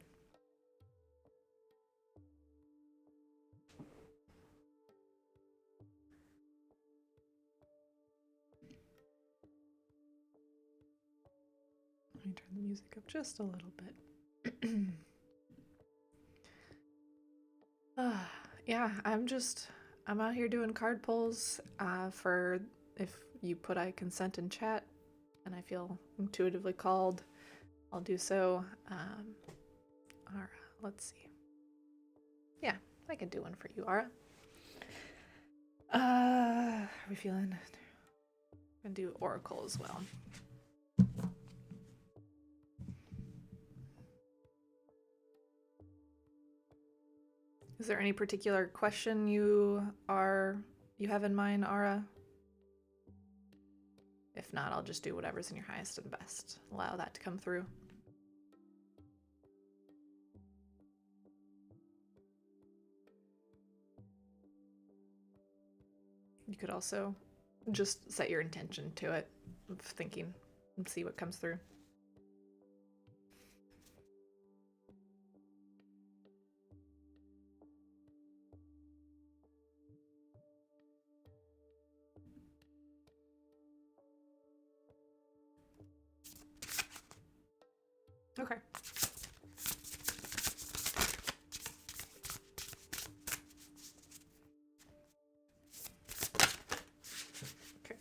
A: Let me turn the music up just a little bit. Yeah, I'm out here doing card pulls for if you put I consent in chat and I feel intuitively called, I'll do so. Ara, let's see. Yeah, I can do one for you, Ara. Are we feeling? I'm gonna do Oracle as well. Is there any particular question you have in mind, Ara? If not, I'll just do whatever's in your highest and best. Allow that to come through. You could also just set your intention to it, of thinking, and see what comes through. Okay. Okay.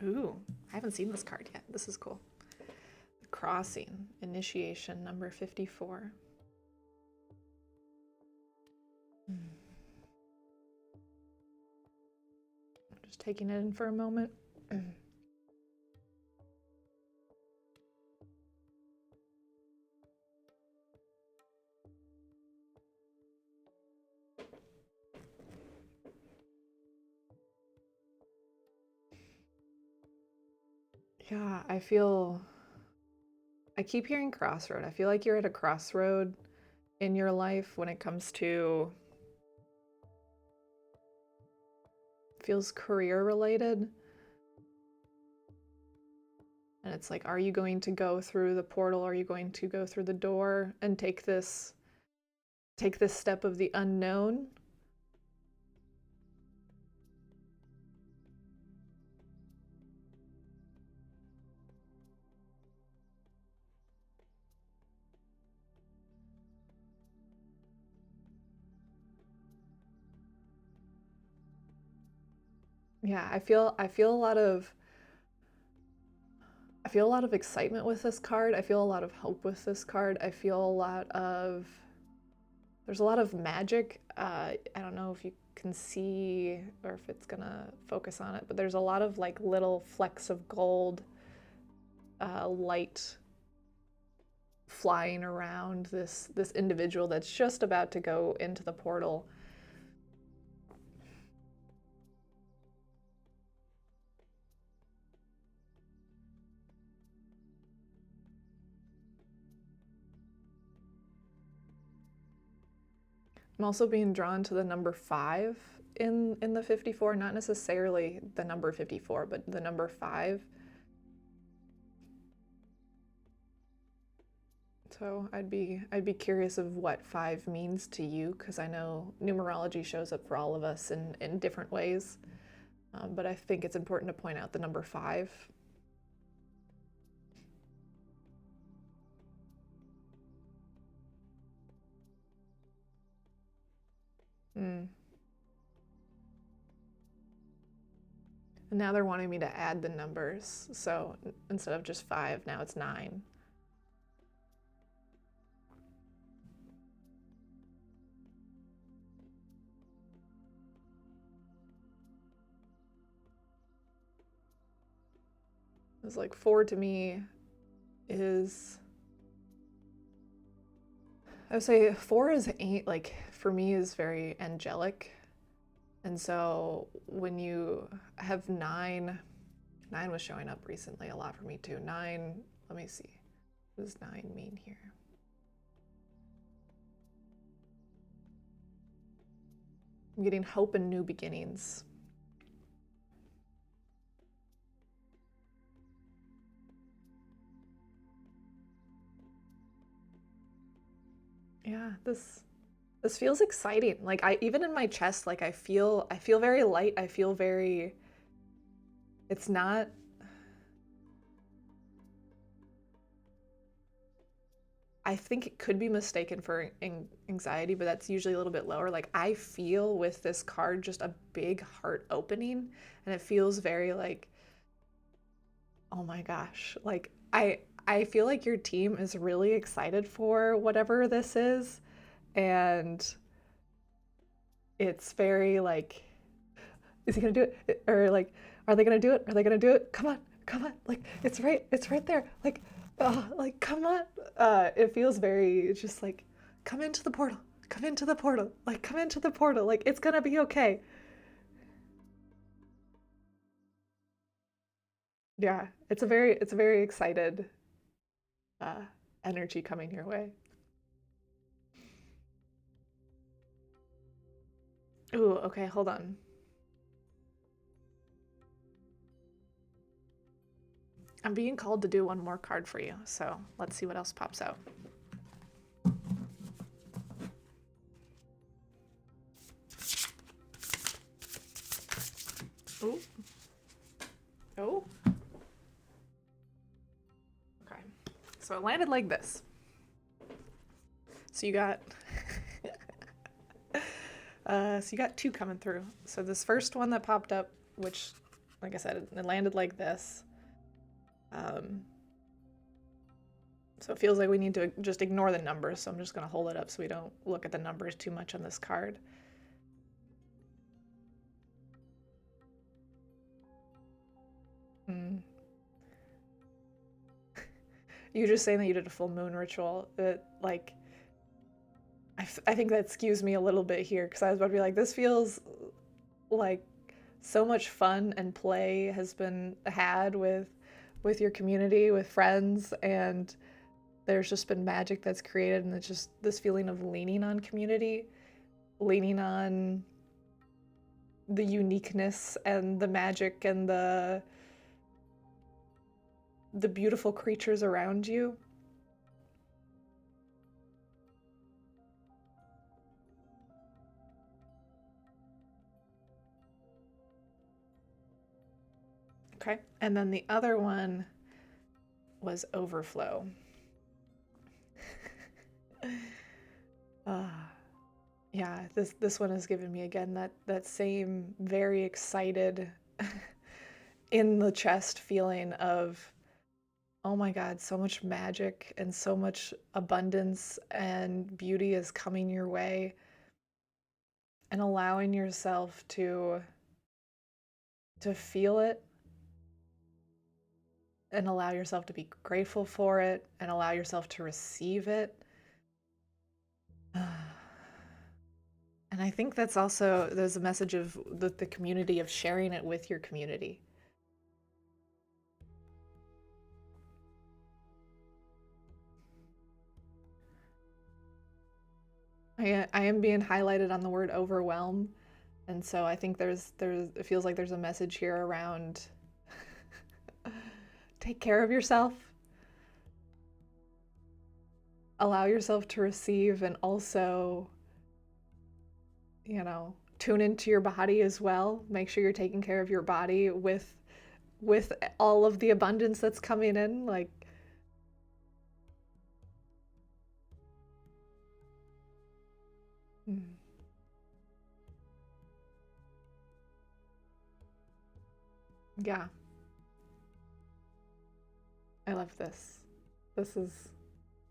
A: Ooh, I haven't seen this card yet. This is cool. The Crossing, Initiation, number 54. Just taking it in for a moment. Yeah, I keep hearing crossroad. I feel like you're at a crossroad in your life when it comes to, feels career related. And it's like, are you going to go through the portal? Are you going to go through the door and take this step of the unknown? Yeah, I feel a lot of excitement with this card. I feel a lot of hope with this card. I feel a lot of, there's a lot of magic. I don't know if you can see or if it's gonna focus on it, but there's a lot of like little flecks of gold, light flying around this individual that's just about to go into the portal. I'm also being drawn to the number 5 in the 54, not necessarily the number 54, but the number 5. So I'd be curious of what 5 means to you, because I know numerology shows up for all of us in different ways. But I think it's important to point out the number 5. Mm. And now they're wanting me to add the numbers. So instead of just 5, now it's 9. It's like 4 to me is, I would say 4 is like, for me, is very angelic. And so when you have 9 was showing up recently a lot for me too. 9, let me see. What does 9 mean here? I'm getting hope and new beginnings. Yeah, this feels exciting. Like, I even in my chest, like I feel very light. I feel very, it's not, I think it could be mistaken for anxiety, but that's usually a little bit lower. Like, I feel with this card just a big heart opening, and it feels very like, oh my gosh. Like, I feel like your team is really excited for whatever this is, and it's very like, is he gonna do it? Or like, are they gonna do it? Are they gonna do it? Come on, like it's right there. Like come on. It feels very, it's just like, come into the portal, come into the portal, like come into the portal, like it's gonna be okay. Yeah, it's a very excited uh, energy coming your way. Ooh, okay, hold on. I'm being called to do one more card for you, so let's see what else pops out. Ooh. Oh. Okay. So it landed like this. So you got so you got 2 coming through. So this first one that popped up, which, like I said, it landed like this. So it feels like we need to just ignore the numbers. So I'm just going to hold it up so we don't look at the numbers too much on this card. Mm. You just saying that you did a full moon ritual, that like, I think that skews me a little bit here, because I was about to be like, this feels like so much fun and play has been had with with your community, with friends, and there's just been magic that's created, and it's just this feeling of leaning on community, leaning on the uniqueness and the magic and the beautiful creatures around you. Okay, and then the other one was overflow. Yeah, this one has given me again that same very excited in the chest feeling of, oh my God, so much magic and so much abundance and beauty is coming your way, and allowing yourself to feel it and allow yourself to be grateful for it and allow yourself to receive it. And I think that's also, there's a message of the community, of sharing it with your community. I am being highlighted on the word overwhelm, and so I think there's it feels like there's a message here around take care of yourself, allow yourself to receive, and also, you know, tune into your body as well. Make sure you're taking care of your body with all of the abundance that's coming in. Like, yeah, I love this. This is,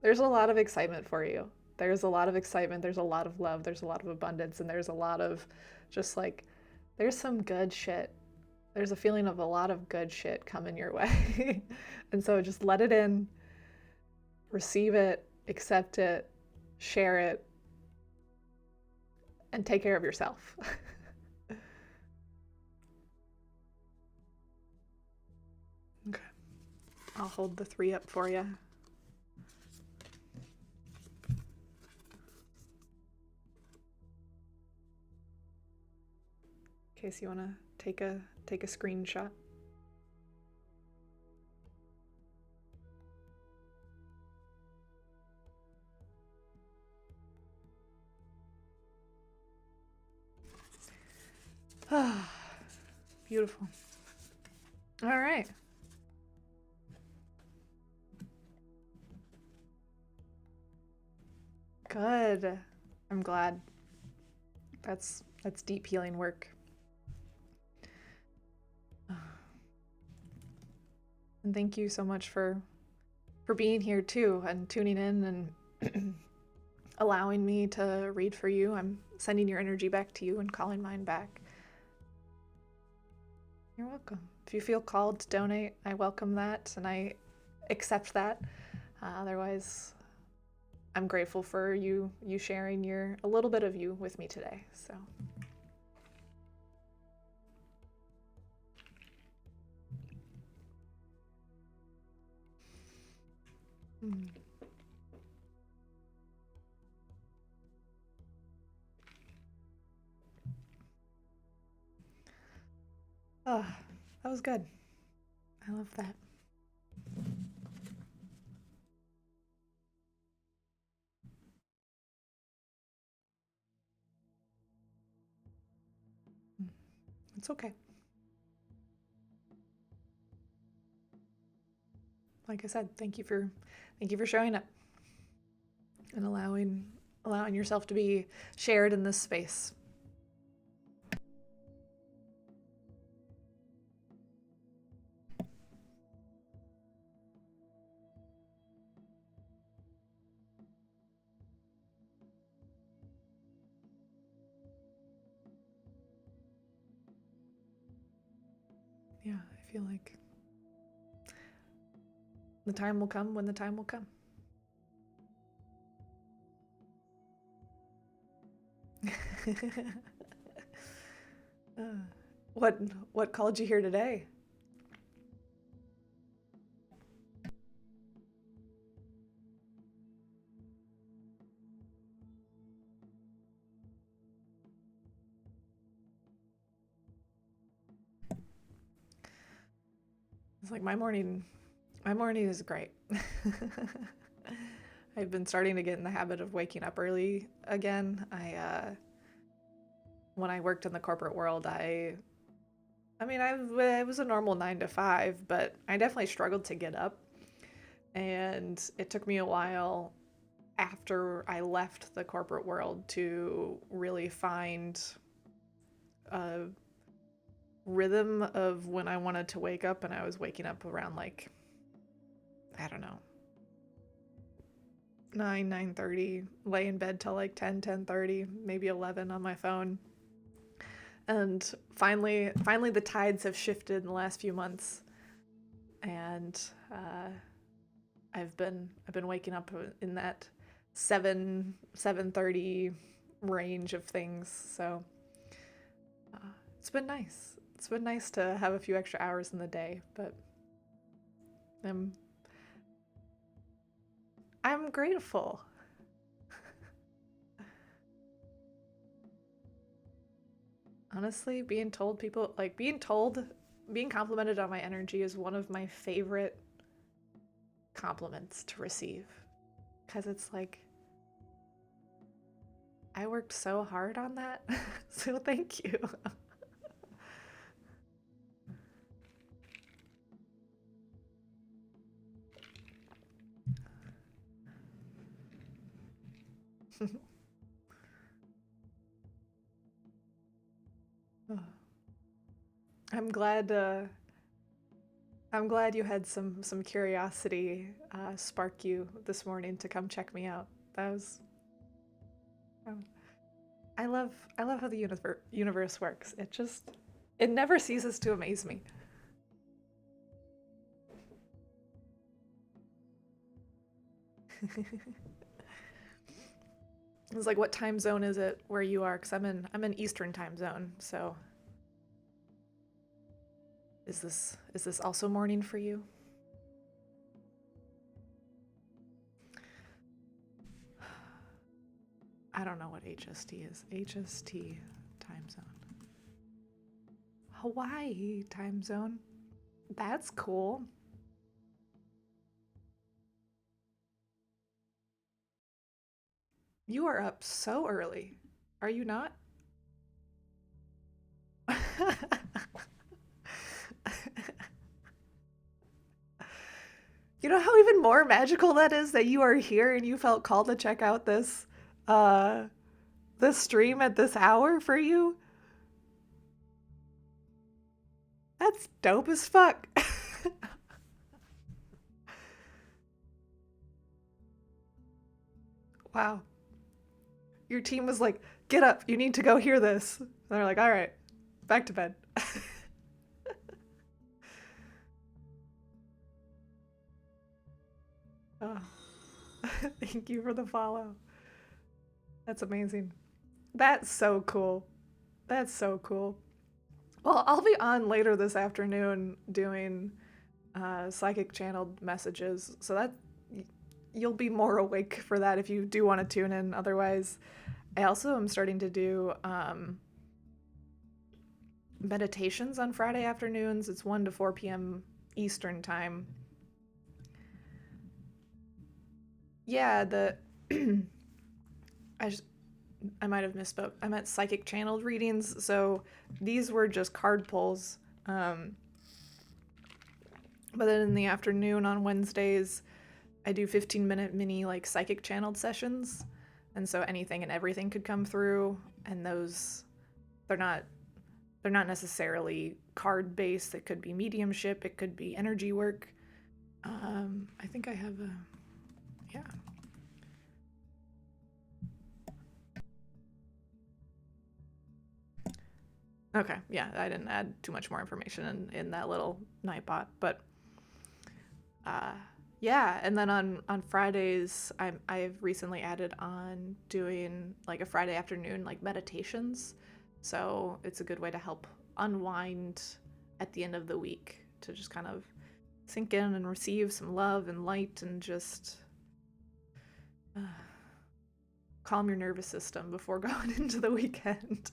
A: there's a lot of excitement for you. There's a lot of excitement, there's a lot of love, there's a lot of abundance, and there's a lot of just like, there's some good shit. There's a feeling of a lot of good shit coming your way. And so just let it in, receive it, accept it, share it, and take care of yourself. Okay. I'll hold the 3 up for you. In case you want to take a screenshot. Beautiful. All right. Good. I'm glad. That's deep healing work. And thank you so much for being here too, and tuning in and allowing me to read for you. I'm sending your energy back to you and calling mine back. You're welcome. If you feel called to donate, I welcome that and I accept that. Otherwise, I'm grateful for you sharing a little bit of you with me today. So. Oh, that was good. I love that. It's okay. Like I said, thank you for showing up and allowing yourself to be shared in this space. Yeah, I feel like the time will come when the time will come. What called you here today? It's like my morning is great. I've been starting to get in the habit of waking up early again. When I worked in the corporate world, I was a normal 9 to 5, but I definitely struggled to get up. And it took me a while after I left the corporate world to really find a rhythm of when I wanted to wake up, and I was waking up around like, I don't know, 9:30, lay in bed till like 10:30, maybe 11 on my phone. And finally the tides have shifted in the last few months, and I've been waking up in that 7:30 range of things. So it's been nice. It's been nice to have a few extra hours in the day, but I'm grateful. Honestly, being complimented on my energy is one of my favorite compliments to receive. Because it's like, I worked so hard on that, so thank you. I'm glad you had some curiosity spark you this morning to come check me out. That was I love how the universe works. It never ceases to amaze me. It's like, what time zone is it where you are? Because I'm in Eastern time zone, so is this also morning for you? I don't know what HST is. HST time zone. Hawaii time zone. That's cool. You are up so early. Are you not? You know how even more magical that is, that you are here and you felt called to check out uh this stream at this hour for you? That's dope as fuck. Wow. Your team was like, "Get up, you need to go hear this." And they're like, "All right, back to bed." Oh, thank you for the follow. That's amazing. That's so cool. That's so cool. Well, I'll be on later this afternoon doing psychic channeled messages, so that you'll be more awake for that if you do want to tune in. Otherwise, I also am starting to do meditations on Friday afternoons. It's 1 to 4 p.m. Eastern time. Yeah, I might have misspoke. I meant psychic channeled readings. So these were just card pulls. But then in the afternoon on Wednesdays, I do 15-minute mini like psychic channeled sessions. And so anything and everything could come through, and those they're not necessarily card based. It could be mediumship, it could be energy work. I think I have a yeah. Okay, yeah, I didn't add too much more information in that little Nightbot, but yeah, and then on Fridays, I've recently added on doing like a Friday afternoon like meditations, so it's a good way to help unwind at the end of the week, to just kind of sink in and receive some love and light and just calm your nervous system before going into the weekend.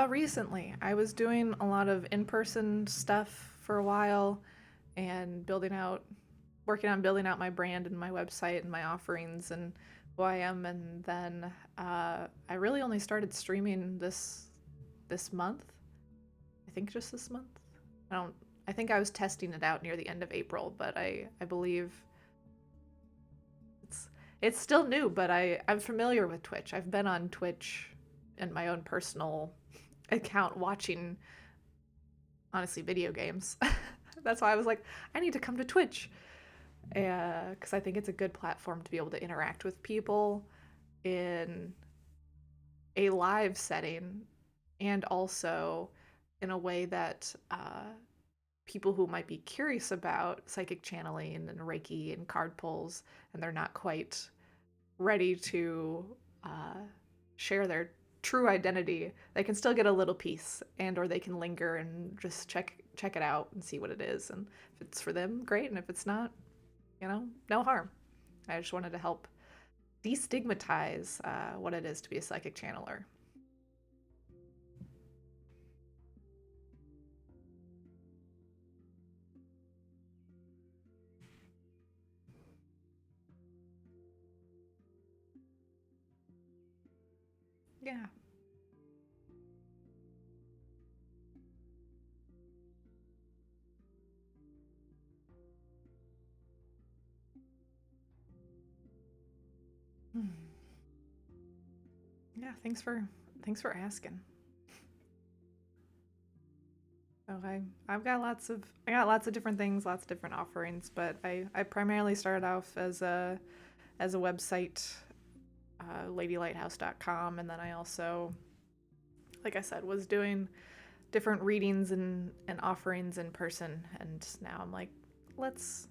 A: Recently, I was doing a lot of in-person stuff for a while and working on building out my brand and my website and my offerings and who I am. And then I really only started streaming this month. I think just this month. I don't. I think I was testing it out near the end of April, but I believe it's still new. But I'm familiar with Twitch. I've been on Twitch in my own personal account watching, honestly, video games. That's why I was like, I need to come to Twitch, because I think it's a good platform to be able to interact with people in a live setting, and also in a way that people who might be curious about psychic channeling and Reiki and card pulls, and they're not quite ready to share their true identity, they can still get a little piece, and or they can linger and just check it out and see what it is. And if it's for them, great, and if it's not, no harm. I just wanted to help destigmatize what it is to be a psychic channeler. Yeah. Hmm. Yeah, thanks for asking. So I got lots of different things, lots of different offerings, but I primarily started off as a website, ladylighthouse.com, and then I also, like I said, was doing different readings and offerings in person, and now I'm like, let's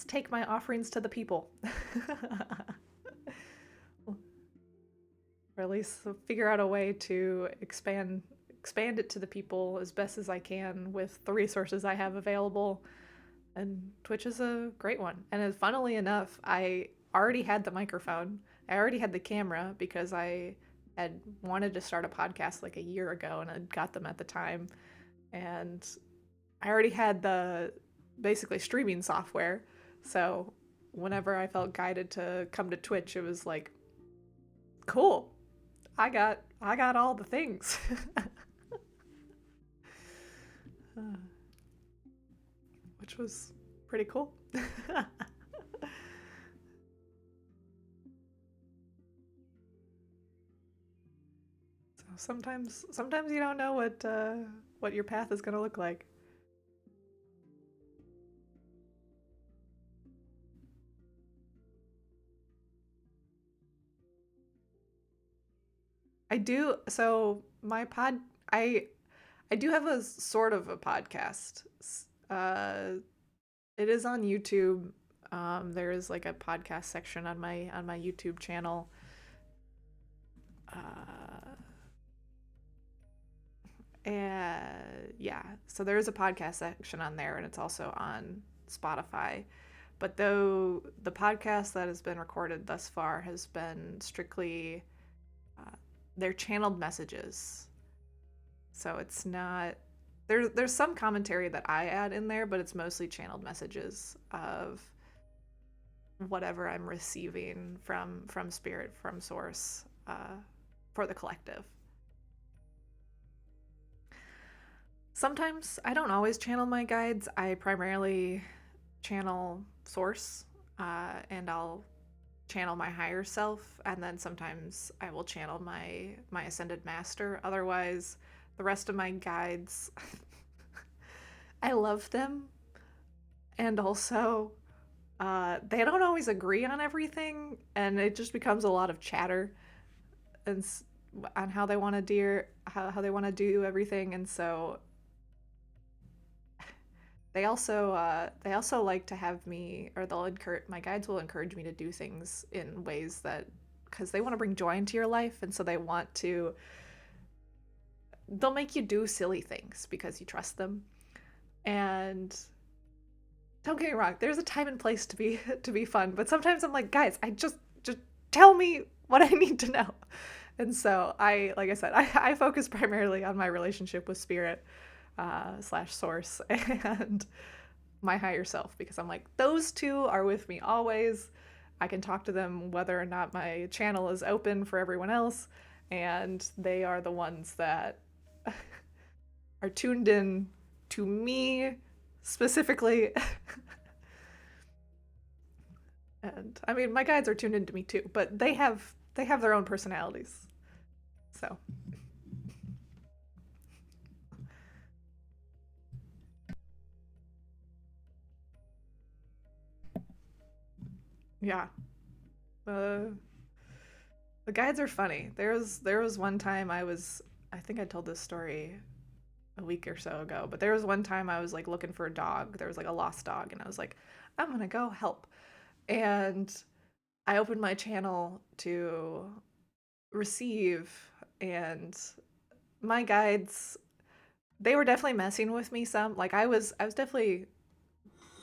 A: take my offerings to the people. Or at least figure out a way to expand it to the people as best as I can with the resources I have available. And Twitch is a great one. And funnily enough, I already had the microphone. I already had the camera because I had wanted to start a podcast like a year ago and I got them at the time. And I already had the basically streaming software. So whenever I felt guided to come to Twitch, it was like, cool. I got all the things. Which was pretty cool. So sometimes you don't know what your path is going to look like. I do. So my pod, I do have a sort of a podcast. Uh, it is on YouTube. There is like a podcast section on my YouTube channel. And yeah, so there is a podcast section on there, and it's also on Spotify. But though the podcast that has been recorded thus far has been strictly they're channeled messages. So it's not there's some commentary that I add in there, but it's mostly channeled messages of whatever I'm receiving from spirit, from source, for the collective. Sometimes I don't always channel my guides. I primarily channel source, and I'll channel my higher self, and then sometimes I will channel my ascended master. Otherwise, the rest of my guides, I love them, and also they don't always agree on everything, and it just becomes a lot of chatter and on how they want to how they want to do everything. And so they also like to have me, or my guides will encourage me to do things in ways that, because they want to bring joy into your life, and so they'll make you do silly things because you trust them. And don't get me wrong, there's a time and place to be fun, but sometimes I'm like, guys, I just tell me what I need to know. And so like I said, I focus primarily on my relationship with spirit slash source and my higher self, because I'm like, those two are with me always. I can talk to them whether or not my channel is open for everyone else, and they are the ones that are tuned in to me specifically. And I mean, my guides are tuned into me too, but they have their own personalities. So, yeah. The the guides are funny. There was one time I think I told this story a week or so ago, but there was one time I was like looking for a dog. There was like a lost dog, and I was like, I'm gonna go help. And I opened my channel to receive, and my guides, they were definitely messing with me some. Like I was definitely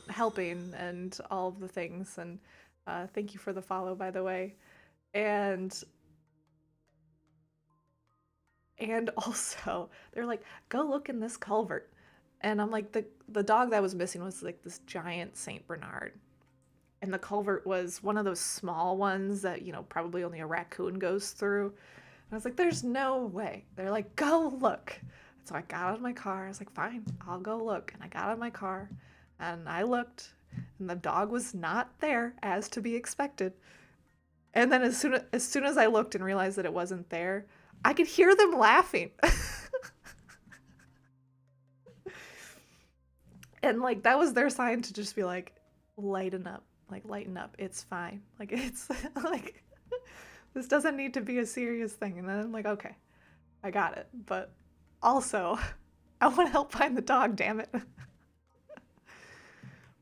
A: helping and all of the things. And thank you for the follow, by the way. And also they're like, go look in this culvert. And I'm like, the dog that was missing was like this giant Saint Bernard. And the culvert was one of those small ones that, probably only a raccoon goes through. And I was like, there's no way. They're like, go look. So I got out of my car. I was like, fine, I'll go look. And I got out of my car and I looked, and the dog was not there, as to be expected. And then as soon as I looked and realized that it wasn't there, I could hear them laughing. And like that was their sign to just be like, lighten up, like lighten up, it's fine, like it's like this doesn't need to be a serious thing. And then I'm like, okay, I got it, but also I want to help find the dog, damn it.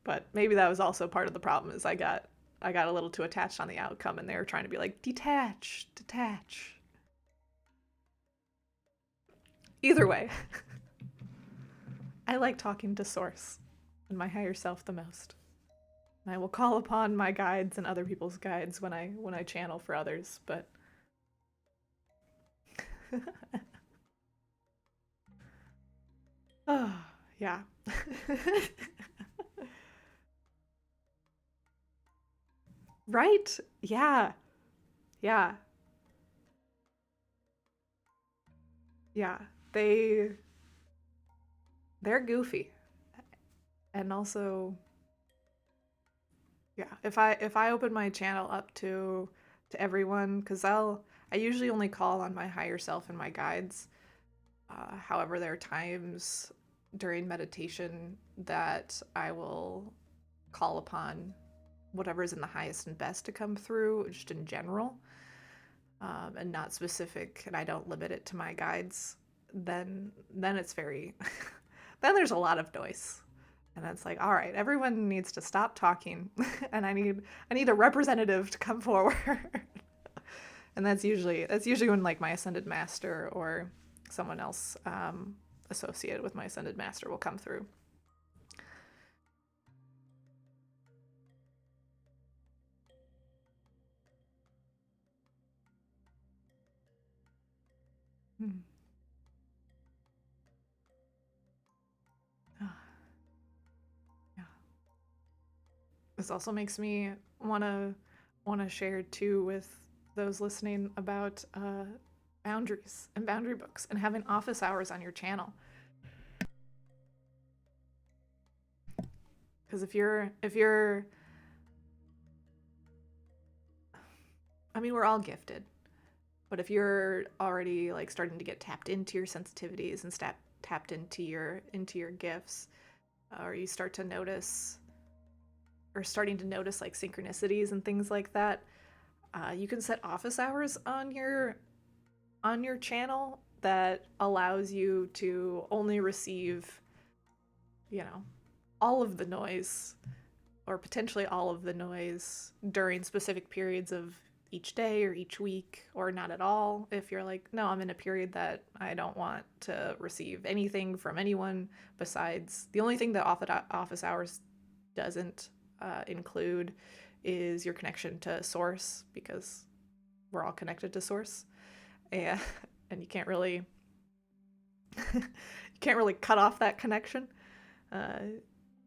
A: But maybe that was also part of the problem, is I got a little too attached on the outcome, and they were trying to be like, detach, detach. Either way, I like talking to source and my higher self the most. And I will call upon my guides and other people's guides when I channel for others, but oh, yeah. Right? Yeah. Yeah. Yeah. They're goofy. And also, yeah, if I open my channel up to everyone, cuz I usually only call on my higher self and my guides. However, there are times during meditation that I will call upon whatever is in the highest and best to come through, just in general, and not specific, and I don't limit it to my guides. Then it's very then there's a lot of noise. And it's like, all right, everyone needs to stop talking, and I need a representative to come forward. And that's usually when like my ascended master or someone else associated with my ascended master will come through. Hmm. Ah, yeah. This also makes me wanna share too with those listening about boundaries and boundary books and having office hours on your channel. Because if you're I mean, we're all gifted, but if you're already like starting to get tapped into your sensitivities and tapped into your gifts, or you start to notice or starting to notice like synchronicities and things like that, you can set office hours on your channel that allows you to only receive, you know, all of the noise, or potentially all of the noise during specific periods of each day or each week, or not at all if you're like, no, I'm in a period that I don't want to receive anything from anyone. Besides, the only thing that office hours doesn't include is your connection to source, because we're all connected to source. and and you can't really cut off that connection, uh,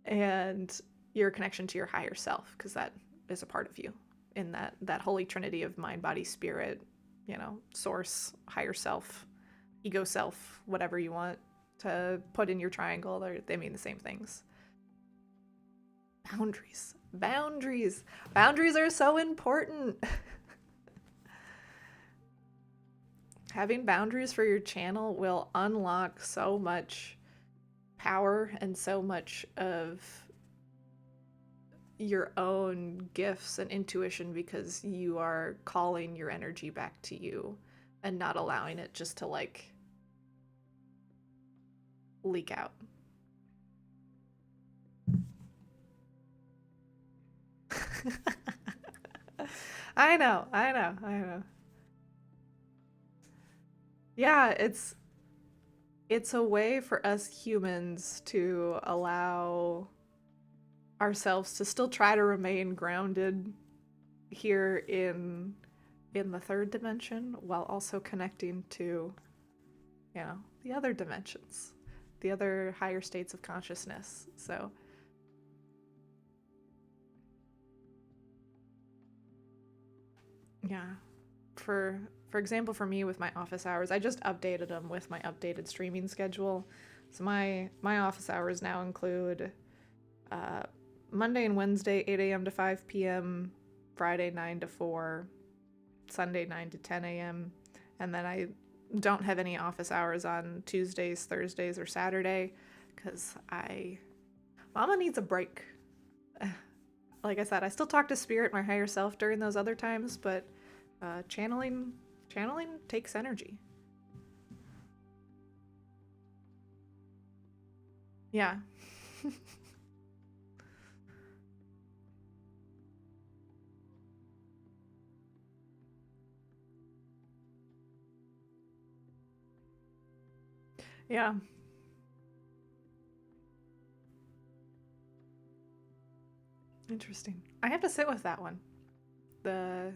A: and your connection to your higher self, because that is a part of you in that holy trinity of mind, body, spirit, source, higher self, ego self, whatever you want to put in your triangle. They mean the same things. Boundaries. Boundaries. Boundaries are so important. Having boundaries for your channel will unlock so much power and so much of your own gifts and intuition, because you are calling your energy back to you and not allowing it just to like leak out. I know. Yeah, it's a way for us humans to allow ourselves to still try to remain grounded here in the third dimension, while also connecting to, the other dimensions, the other higher states of consciousness. So yeah, for example, for me with my office hours, I just updated them with my updated streaming schedule. So my office hours now include Monday and Wednesday 8 a.m. to 5 p.m., Friday 9 to 4, Sunday 9 to 10 a.m. And then I don't have any office hours on Tuesdays, Thursdays, or Saturday, because Mama needs a break. Like I said, I still talk to spirit, my higher self, during those other times, but channeling takes energy. Yeah. Yeah. Interesting. I have to sit with that one. The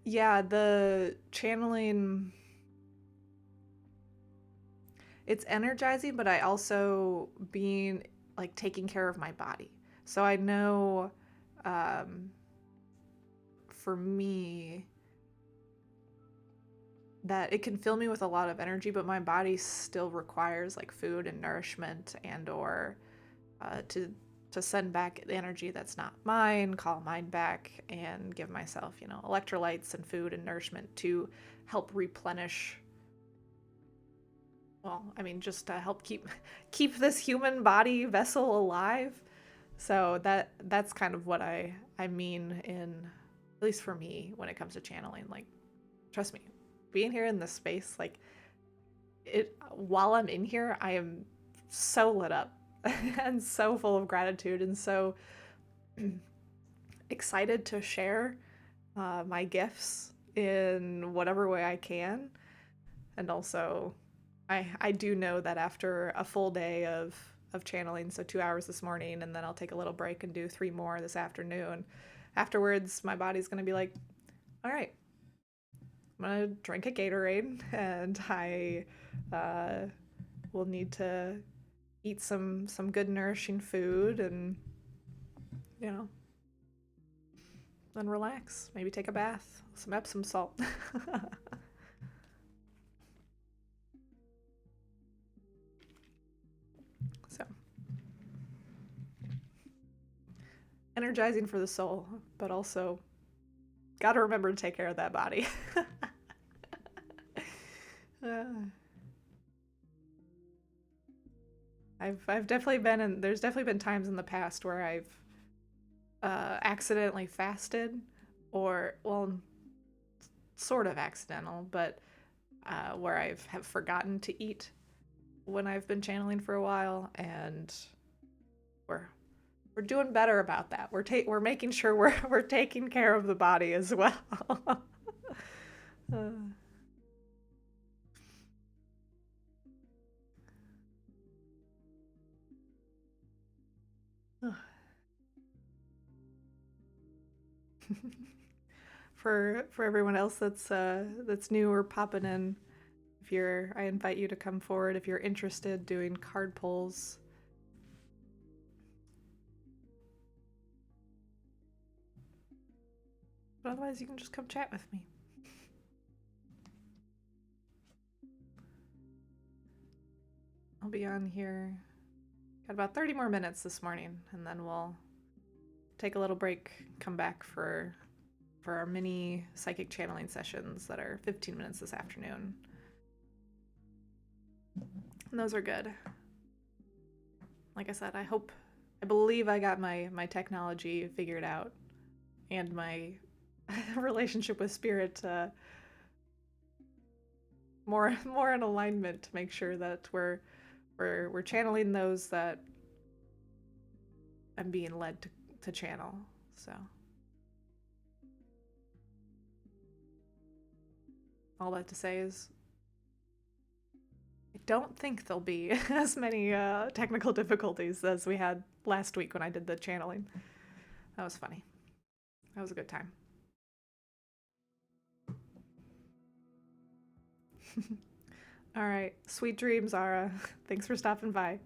A: Yeah, the channeling, it's energizing, but I also being like taking care of my body. So I know, um, for me, that it can fill me with a lot of energy, but my body still requires like food and nourishment, and or to send back the energy that's not mine, call mine back, and give myself, electrolytes and food and nourishment to help replenish. Well, I mean, just to help keep this human body vessel alive. So that's kind of what I mean, in at least for me, when it comes to channeling. Like, trust me, being here in this space, like, it while I'm in here, I am so lit up and so full of gratitude, and so excited to share my gifts in whatever way I can. And also, I do know that after a full day of channeling, so 2 hours this morning, and then I'll take a little break and do 3 more this afternoon. Afterwards, my body's gonna be like, all right, I'm gonna drink a Gatorade, and I will need to eat some good nourishing food, and then relax. Maybe take a bath, some Epsom salt. So energizing for the soul, but also got to remember to take care of that body. I've definitely been in. There's definitely been times in the past where I've accidentally fasted, or, well, sort of accidental, but where have forgotten to eat when I've been channeling for a while, and we're doing better about that. We're making sure we're taking care of the body as well. For everyone else that's new or popping in, I invite you to come forward if you're interested doing card pulls. But otherwise, you can just come chat with me. I'll be on here. Got about 30 more minutes this morning, and then we'll take a little break, come back for our mini psychic channeling sessions that are 15 minutes this afternoon. And those are good. Like I said, I believe I got my technology figured out and my relationship with spirit more in alignment to make sure that we're channeling those that I'm being led to channel. So all that to say is I don't think there'll be as many technical difficulties as we had last week when I did the channeling. That was funny. That was a good time. All right. Sweet dreams, Ara. Thanks for stopping by.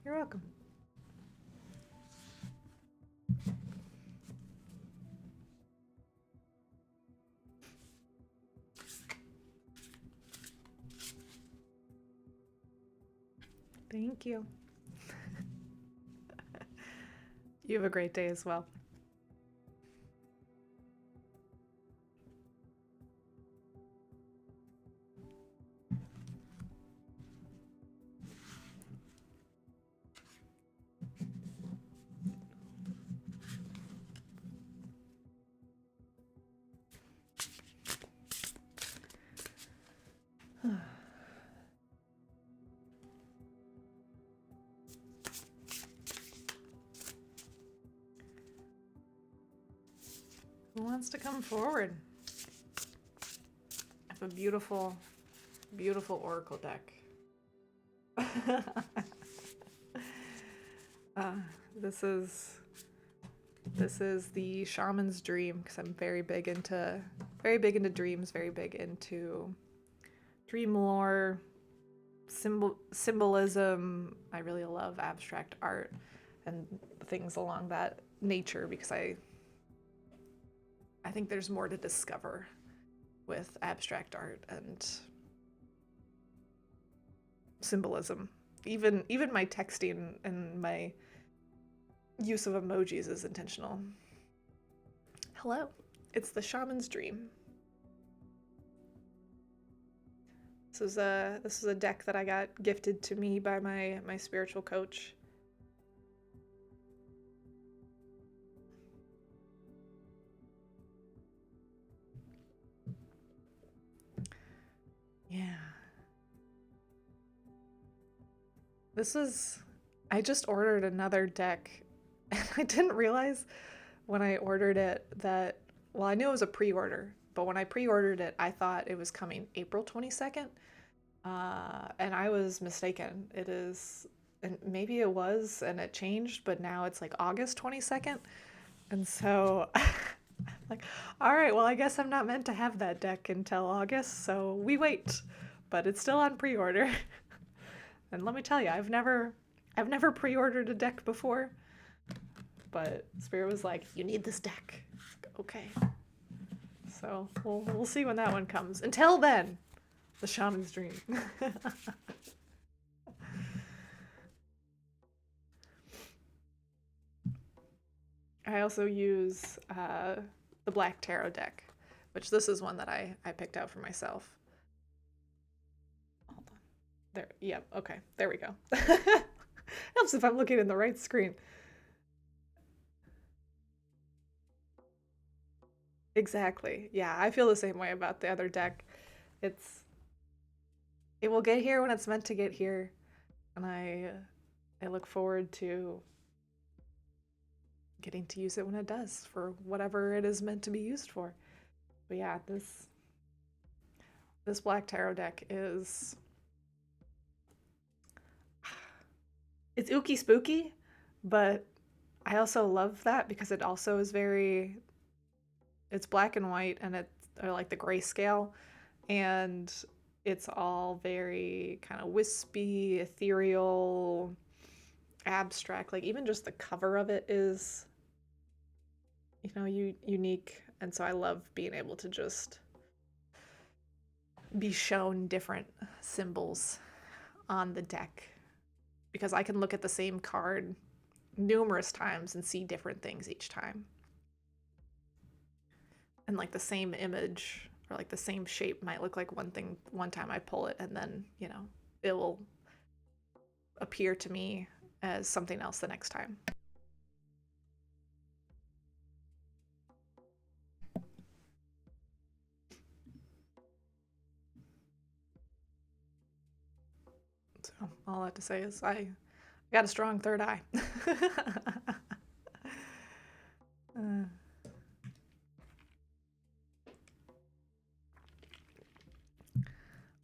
A: You're welcome. Thank you. You have a great day as well. Who wants to come forward? I have a beautiful, beautiful oracle deck. This is the shaman's dream, because I'm very big into dreams, very big into dream lore, symbolism. I really love abstract art and things along that nature, because I think there's more to discover with abstract art and symbolism. Even my texting and my use of emojis is intentional. Hello, it's the shaman's dream. This is a deck that I got gifted to me by my spiritual coach. Yeah. I just ordered another deck, and I didn't realize when I ordered it that, well, I knew it was a pre-order, but when I pre-ordered it, I thought it was coming April 22nd, and I was mistaken. It is, and maybe it was, and it changed, but now it's like August 22nd, and so I'm like, all right, well, I guess I'm not meant to have that deck until August, so we wait, but it's still on pre-order. And let me tell you, I've never pre-ordered a deck before, but Spirit was like, "You need this deck." Okay. So we'll see when that one comes. Until then, the shaman's dream. I also use the Black Tarot deck, which this is one that I picked out for myself. Hold on. There. Yep. Okay. There we go. Helps if I'm looking in the right screen. Exactly. Yeah, I feel the same way about the other deck. It will get here when it's meant to get here, and I look forward to getting to use it when it does for whatever it is meant to be used for. But yeah, this This black tarot deck is, it's ooky spooky, but I also love that because it also is very, it's black and white and it's or like the grayscale, and it's all very kind of wispy, ethereal, abstract. Like even just the cover of it is, unique. And so I love being able to just be shown different symbols on the deck because I can look at the same card numerous times and see different things each time. And like the same image or like the same shape might look like one thing one time I pull it, and then, it will appear to me as something else the next time. So all I have to say is I got a strong third eye.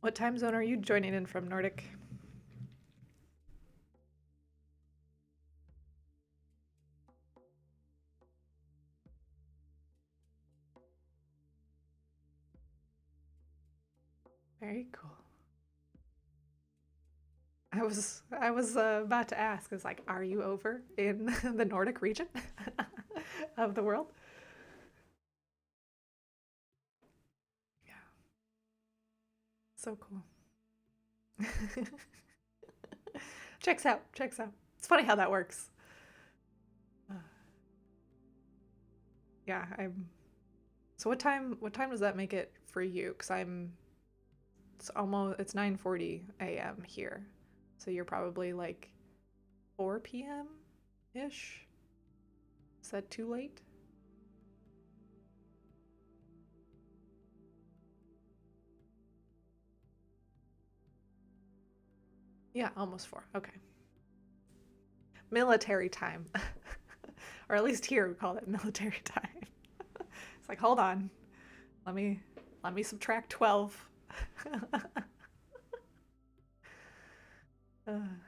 A: What time zone are you joining in from, Nordic? Very cool. I was about to ask, is like, are you over in the Nordic region of the world? Yeah. So cool. Checks out. It's funny how that works. Yeah, so what time does that make it for you? Because it's 9:40 a.m. here. So you're probably like 4 p.m.-ish? Is that too late? Yeah, almost 4. Okay. Military time. Or at least here we call it military time. It's like, hold on. Let me subtract 12. I'm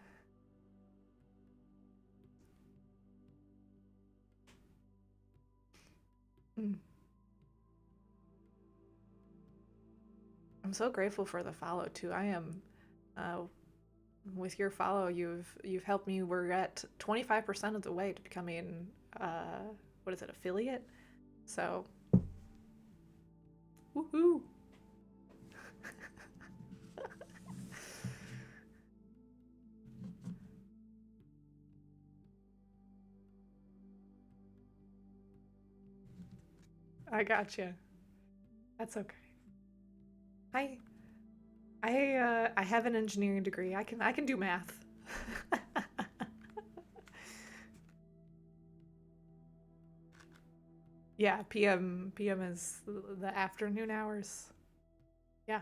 A: so grateful for the follow too. I am with your follow, you've helped me. We're at 25% of the way to becoming what is it, affiliate? So woohoo. I gotcha. That's okay. I have an engineering degree. I can do math. Yeah, PM is the afternoon hours. Yeah.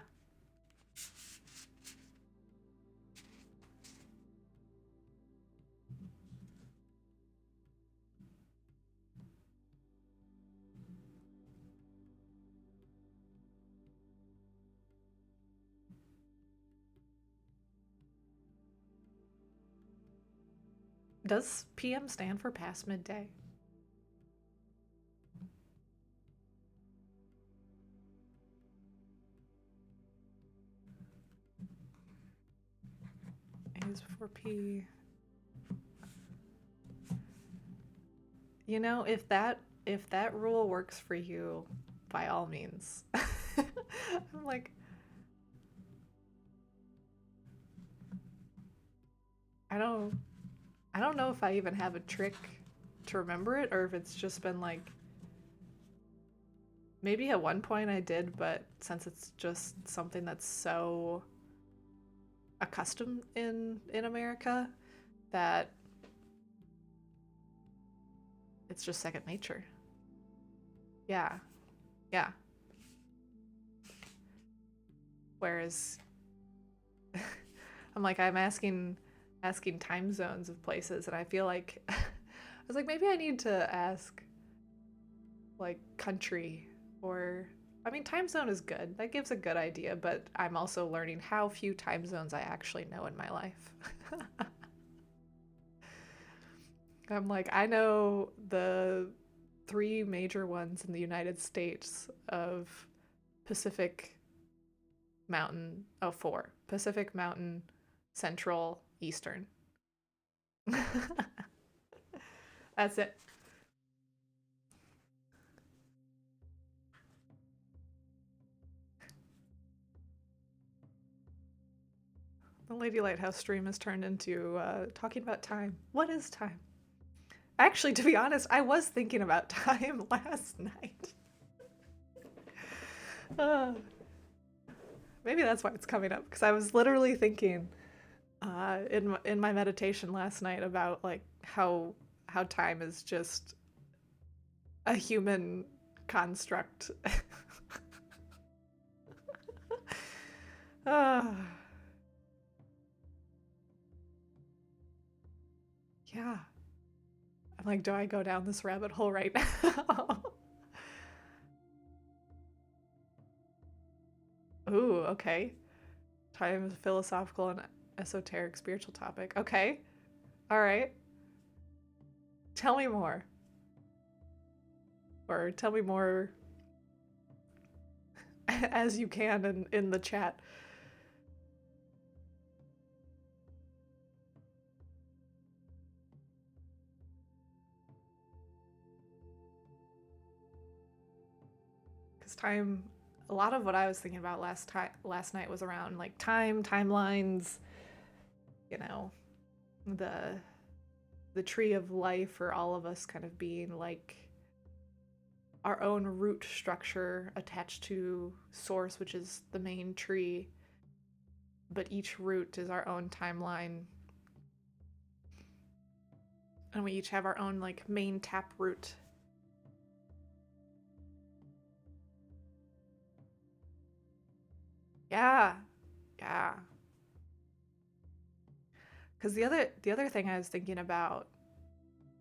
A: Does PM stand for past midday? A is before P. You know, if that rule works for you, by all means. I'm like, I don't know if I even have a trick to remember it, or if it's just been like, maybe at one point I did, but since it's just something that's so accustomed in America that it's just second nature. Yeah. Yeah. Whereas I'm asking time zones of places, and I feel like I was like, maybe I need to ask like country, or mean, time zone is good. That gives a good idea, but I'm also learning how few time zones I actually know in my life. I'm like, I know the three major ones in the United States of Pacific Mountain, oh, four. Pacific Mountain, Central, Eastern. That's it. The Lady Lighthouse stream has turned into talking about time. What is time? Actually, to be honest, I was thinking about time last night. uh, maybe that's why it's coming up, because I was literally thinking in my meditation last night about like how time is just a human construct. uh, yeah. I'm like, do I go down this rabbit hole right now? Ooh, okay. Time is a philosophical and esoteric spiritual topic. Okay. All right. Tell me more. Or tell me more as you can in the chat. Because time, a lot of what I was thinking about last night was around like time, timelines, you know, the tree of life for all of us kind of being like our own root structure attached to source, which is the main tree, but each root is our own timeline, and we each have our own like main tap root. Yeah. Because the other thing I was thinking about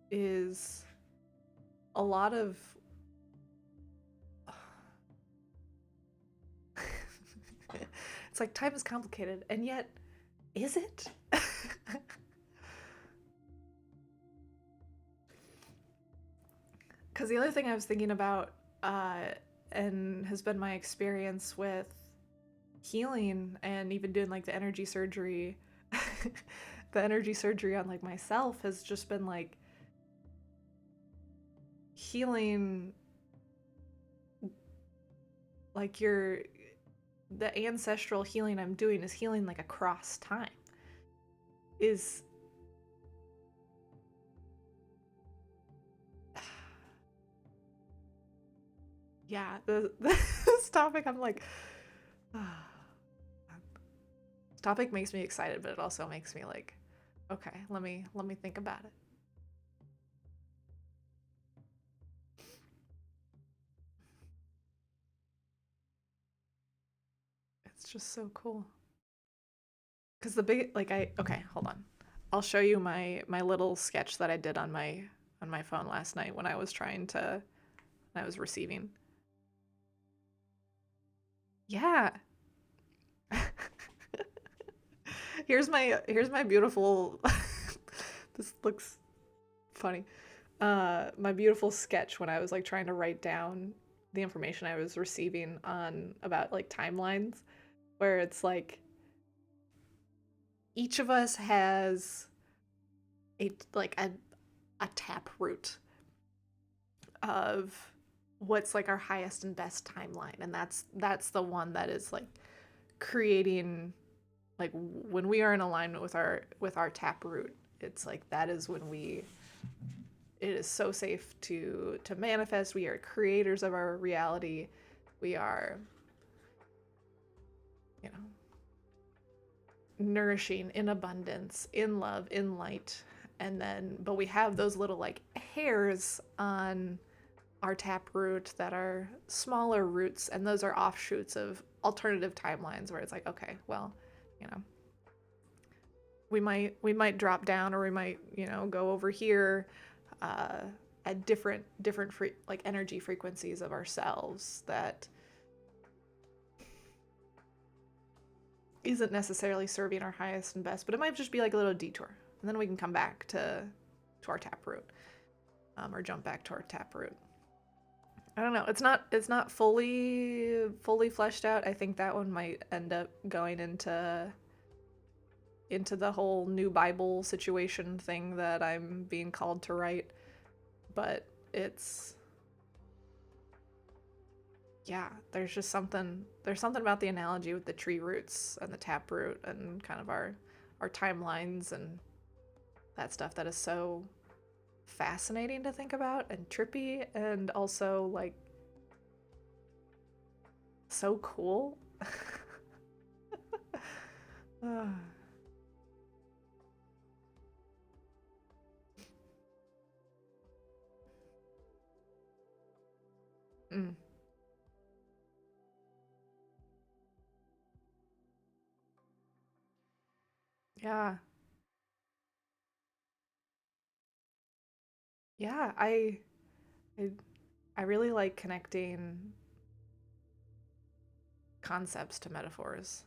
A: is a lot of it's like time is complicated, and yet is it? Because the other thing I was thinking about and has been my experience with healing and even doing like the energy surgery the energy surgery on like myself has just been like healing like the ancestral healing I'm doing is healing like across time. Is yeah, this topic I'm like this topic makes me excited, but it also makes me like, okay, let me think about it. It's just so cool. Because the big like okay, hold on. I'll show you my little sketch that I did on my phone last night when I was receiving. Yeah. here's my beautiful this looks funny. My beautiful sketch when I was like trying to write down the information I was receiving on about like timelines, where it's like each of us has a tap root of what's like our highest and best timeline, and that's the one that is like creating like when we are in alignment with our tap root. It's like that is when it is so safe to manifest. We are creators of our reality. We are, you know, nourishing in abundance, in love, in light. And then but we have those little like hairs on our tap root that are smaller roots, and those are offshoots of alternative timelines where it's like, okay, well, you know, we might drop down, or we might, you know, go over here at different like energy frequencies of ourselves that isn't necessarily serving our highest and best, but it might just be like a little detour, and then we can come back to our taproot, or jump back to our taproot. I don't know. It's not fully fleshed out. I think that one might end up going into the whole new Bible situation thing that I'm being called to write. But it's, yeah, there's something about the analogy with the tree roots and the taproot and kind of our timelines and that stuff that is so fascinating to think about and trippy, and also like so cool. Mm. Yeah. Yeah, I I really like connecting concepts to metaphors.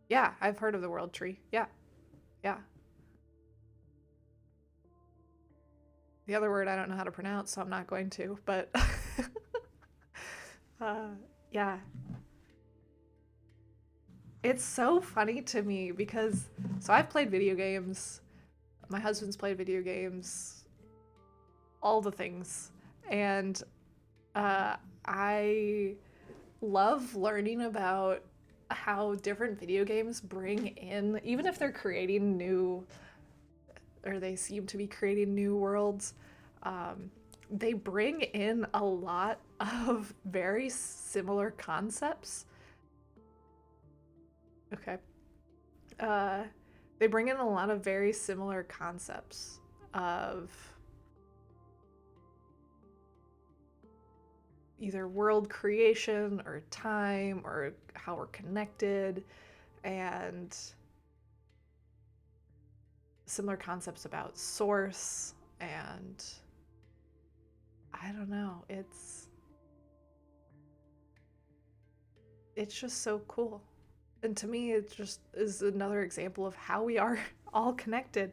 A: Yeah, I've heard of the world tree. Yeah. Yeah. The other word I don't know how to pronounce, so I'm not going to, but uh, yeah. It's so funny to me because so I've played video games. My husband's played video games, all the things. And I love learning about how different video games bring in, even if they're creating new, or they seem to be creating new worlds, they bring in a lot of very similar concepts. Okay. Uh, they bring in a lot of very similar concepts of either world creation or time or how we're connected, and similar concepts about source, and I don't know, it's just so cool. And to me it just is another example of how we are all connected.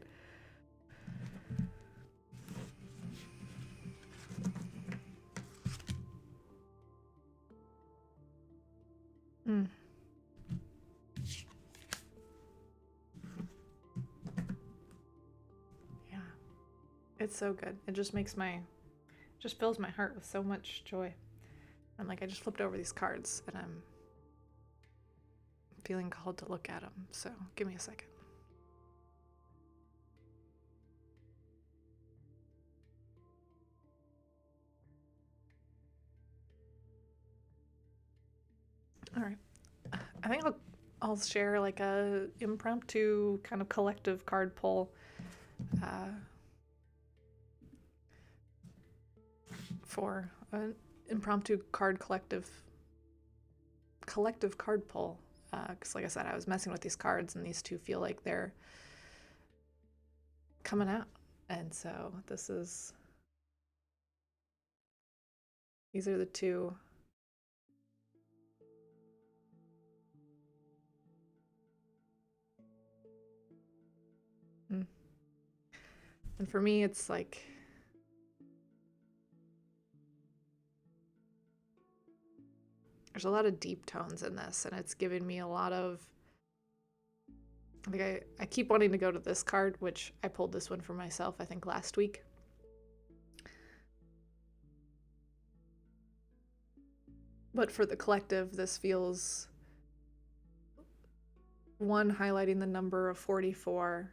A: Mm. Yeah, it's so good. It just fills my heart with so much joy. I'm like, I just flipped over these cards and I'm feeling called to look at them, so give me a second. All right. I think I'll share like a impromptu kind of collective card pull uh, for an impromptu collective card pull, because like I said, I was messing with these cards and these two feel like they're coming out, and so these are the two. Mm. And for me it's like there's a lot of deep tones in this, and it's giving me a lot of like I keep wanting to go to this card, which I pulled this one for myself I think last week. But for the collective, this feels one highlighting the number of 44,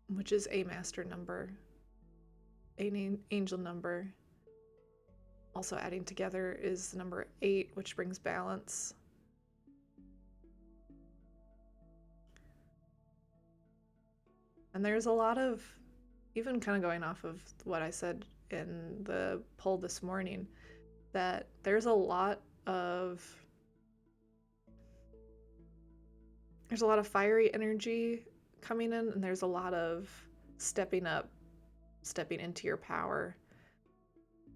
A: which is a master number, an angel number. Also adding together is the number 8, which brings balance. And there's a lot of, even kind of going off of what I said in the poll this morning, that there's a lot of fiery energy coming in, and there's a lot of stepping up, stepping into your power,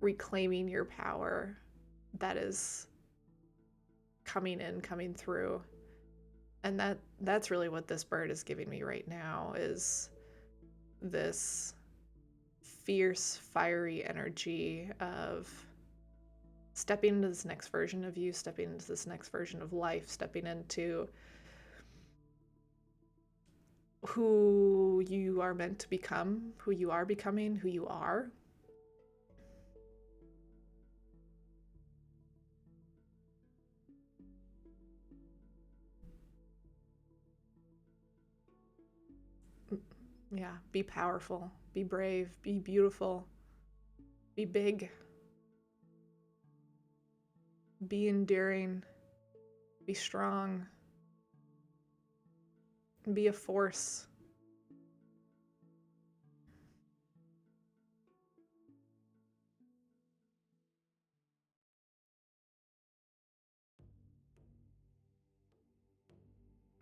A: reclaiming your power that is coming in, coming through. And that's really what this bird is giving me right now, is this fierce, fiery energy of stepping into this next version of you, stepping into this next version of life, stepping into who you are meant to become, who you are becoming, who you are. Yeah, be powerful, be brave, be beautiful, be big, be enduring, be strong, be a force.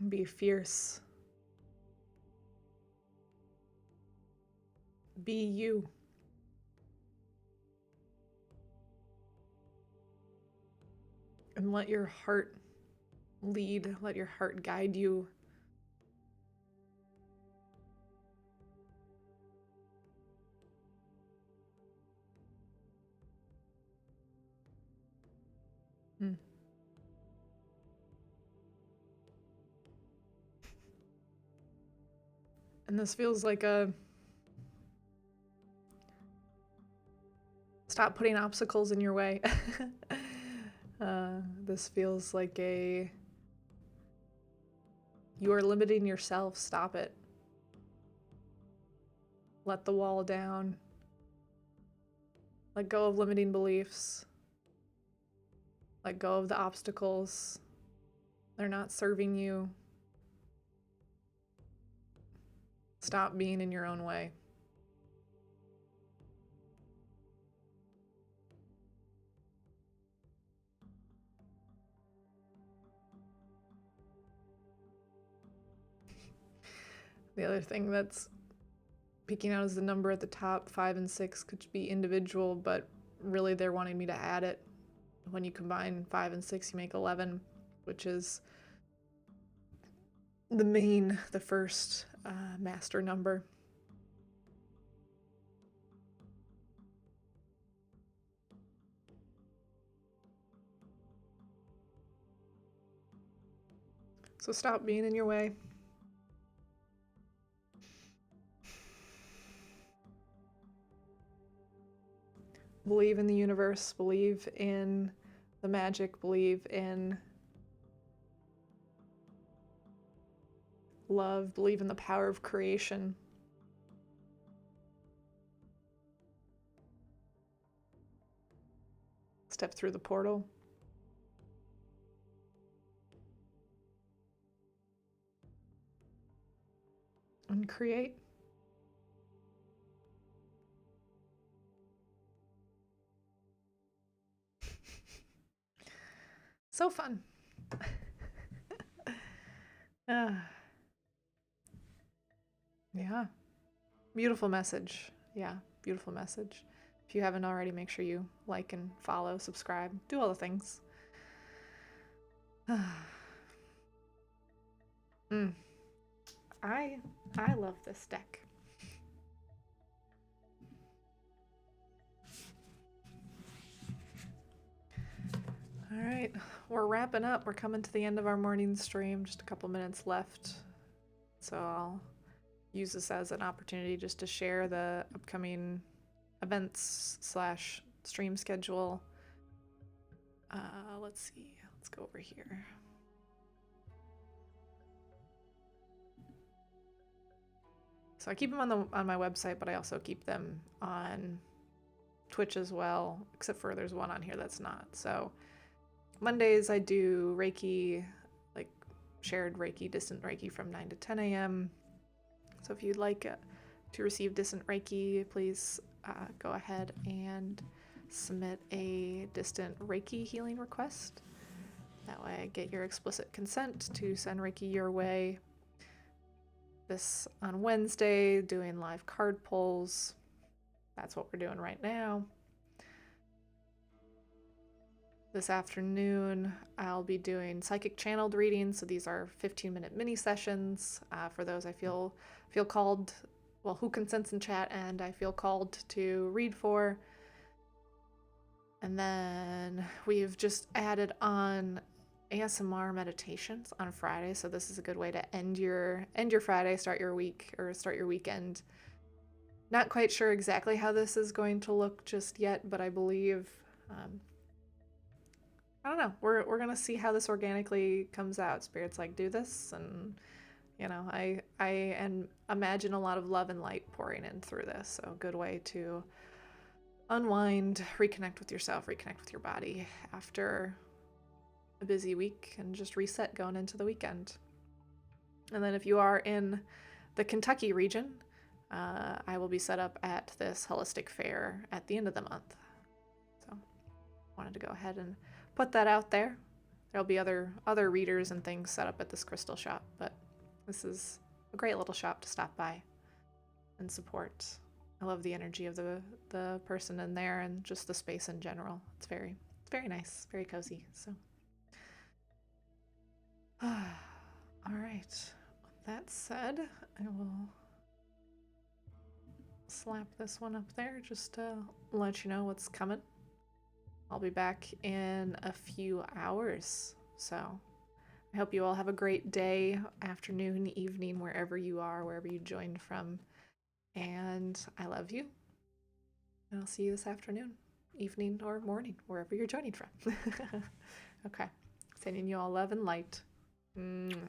A: Be fierce. Be you. And let your heart lead, let your heart guide you. And this feels like a stop putting obstacles in your way. This feels like a you are limiting yourself. Stop it. Let the wall down. Let go of limiting beliefs. Let go of the obstacles. They're not serving you. Stop being in your own way. The other thing that's peeking out is the number at the top. 5 and 6 could be individual, but really they're wanting me to add it. When you combine 5 and 6, you make 11, which is the first master number. So stop being in your way. Believe in the universe, believe in the magic, believe in love, believe in the power of creation. Step through the portal. And create. So fun. Yeah. Beautiful message. Yeah, beautiful message. If you haven't already, make sure you like and follow, subscribe, do all the things. I love this deck. All right, we're wrapping up. We're coming to the end of our morning stream. Just a couple minutes left. So I'll use this as an opportunity just to share the upcoming events / stream schedule. Let's see. Let's go over here. So I keep them on my website, but I also keep them on Twitch as well, except for there's one on here that's not. So Mondays I do Reiki, like shared Reiki, distant Reiki from 9 to 10 a.m. So if you'd like to receive distant Reiki, please go ahead and submit a distant Reiki healing request. That way I get your explicit consent to send Reiki your way. This on Wednesday, doing live card pulls. That's what we're doing right now. This afternoon, I'll be doing psychic channeled readings. So these are 15-minute mini sessions for those I feel called, well, who can sense in chat, and I feel called to read for. And then we've just added on ASMR meditations on Friday. So this is a good way to end your Friday, start your week, or start your weekend. Not quite sure exactly how this is going to look just yet, but I believe I don't know. We're gonna see how this organically comes out. Spirit's like, do this, and you know, I imagine a lot of love and light pouring in through this. So a good way to unwind, reconnect with yourself, reconnect with your body after a busy week, and just reset going into the weekend. And then if you are in the Kentucky region, I will be set up at this holistic fair at the end of the month. So wanted to go ahead and put that out there. There'll be other readers and things set up at this crystal shop, but this is a great little shop to stop by and support. I love the energy of the person in there and just the space in general. It's very nice, very cozy. So all right. With that said, I will slap this one up there just to let you know what's coming. I'll be back in a few hours. So I hope you all have a great day, afternoon, evening, wherever you are, wherever you joined from. And I love you. And I'll see you this afternoon, evening, or morning, wherever you're joining from. Okay. Sending you all love and light. Mwah.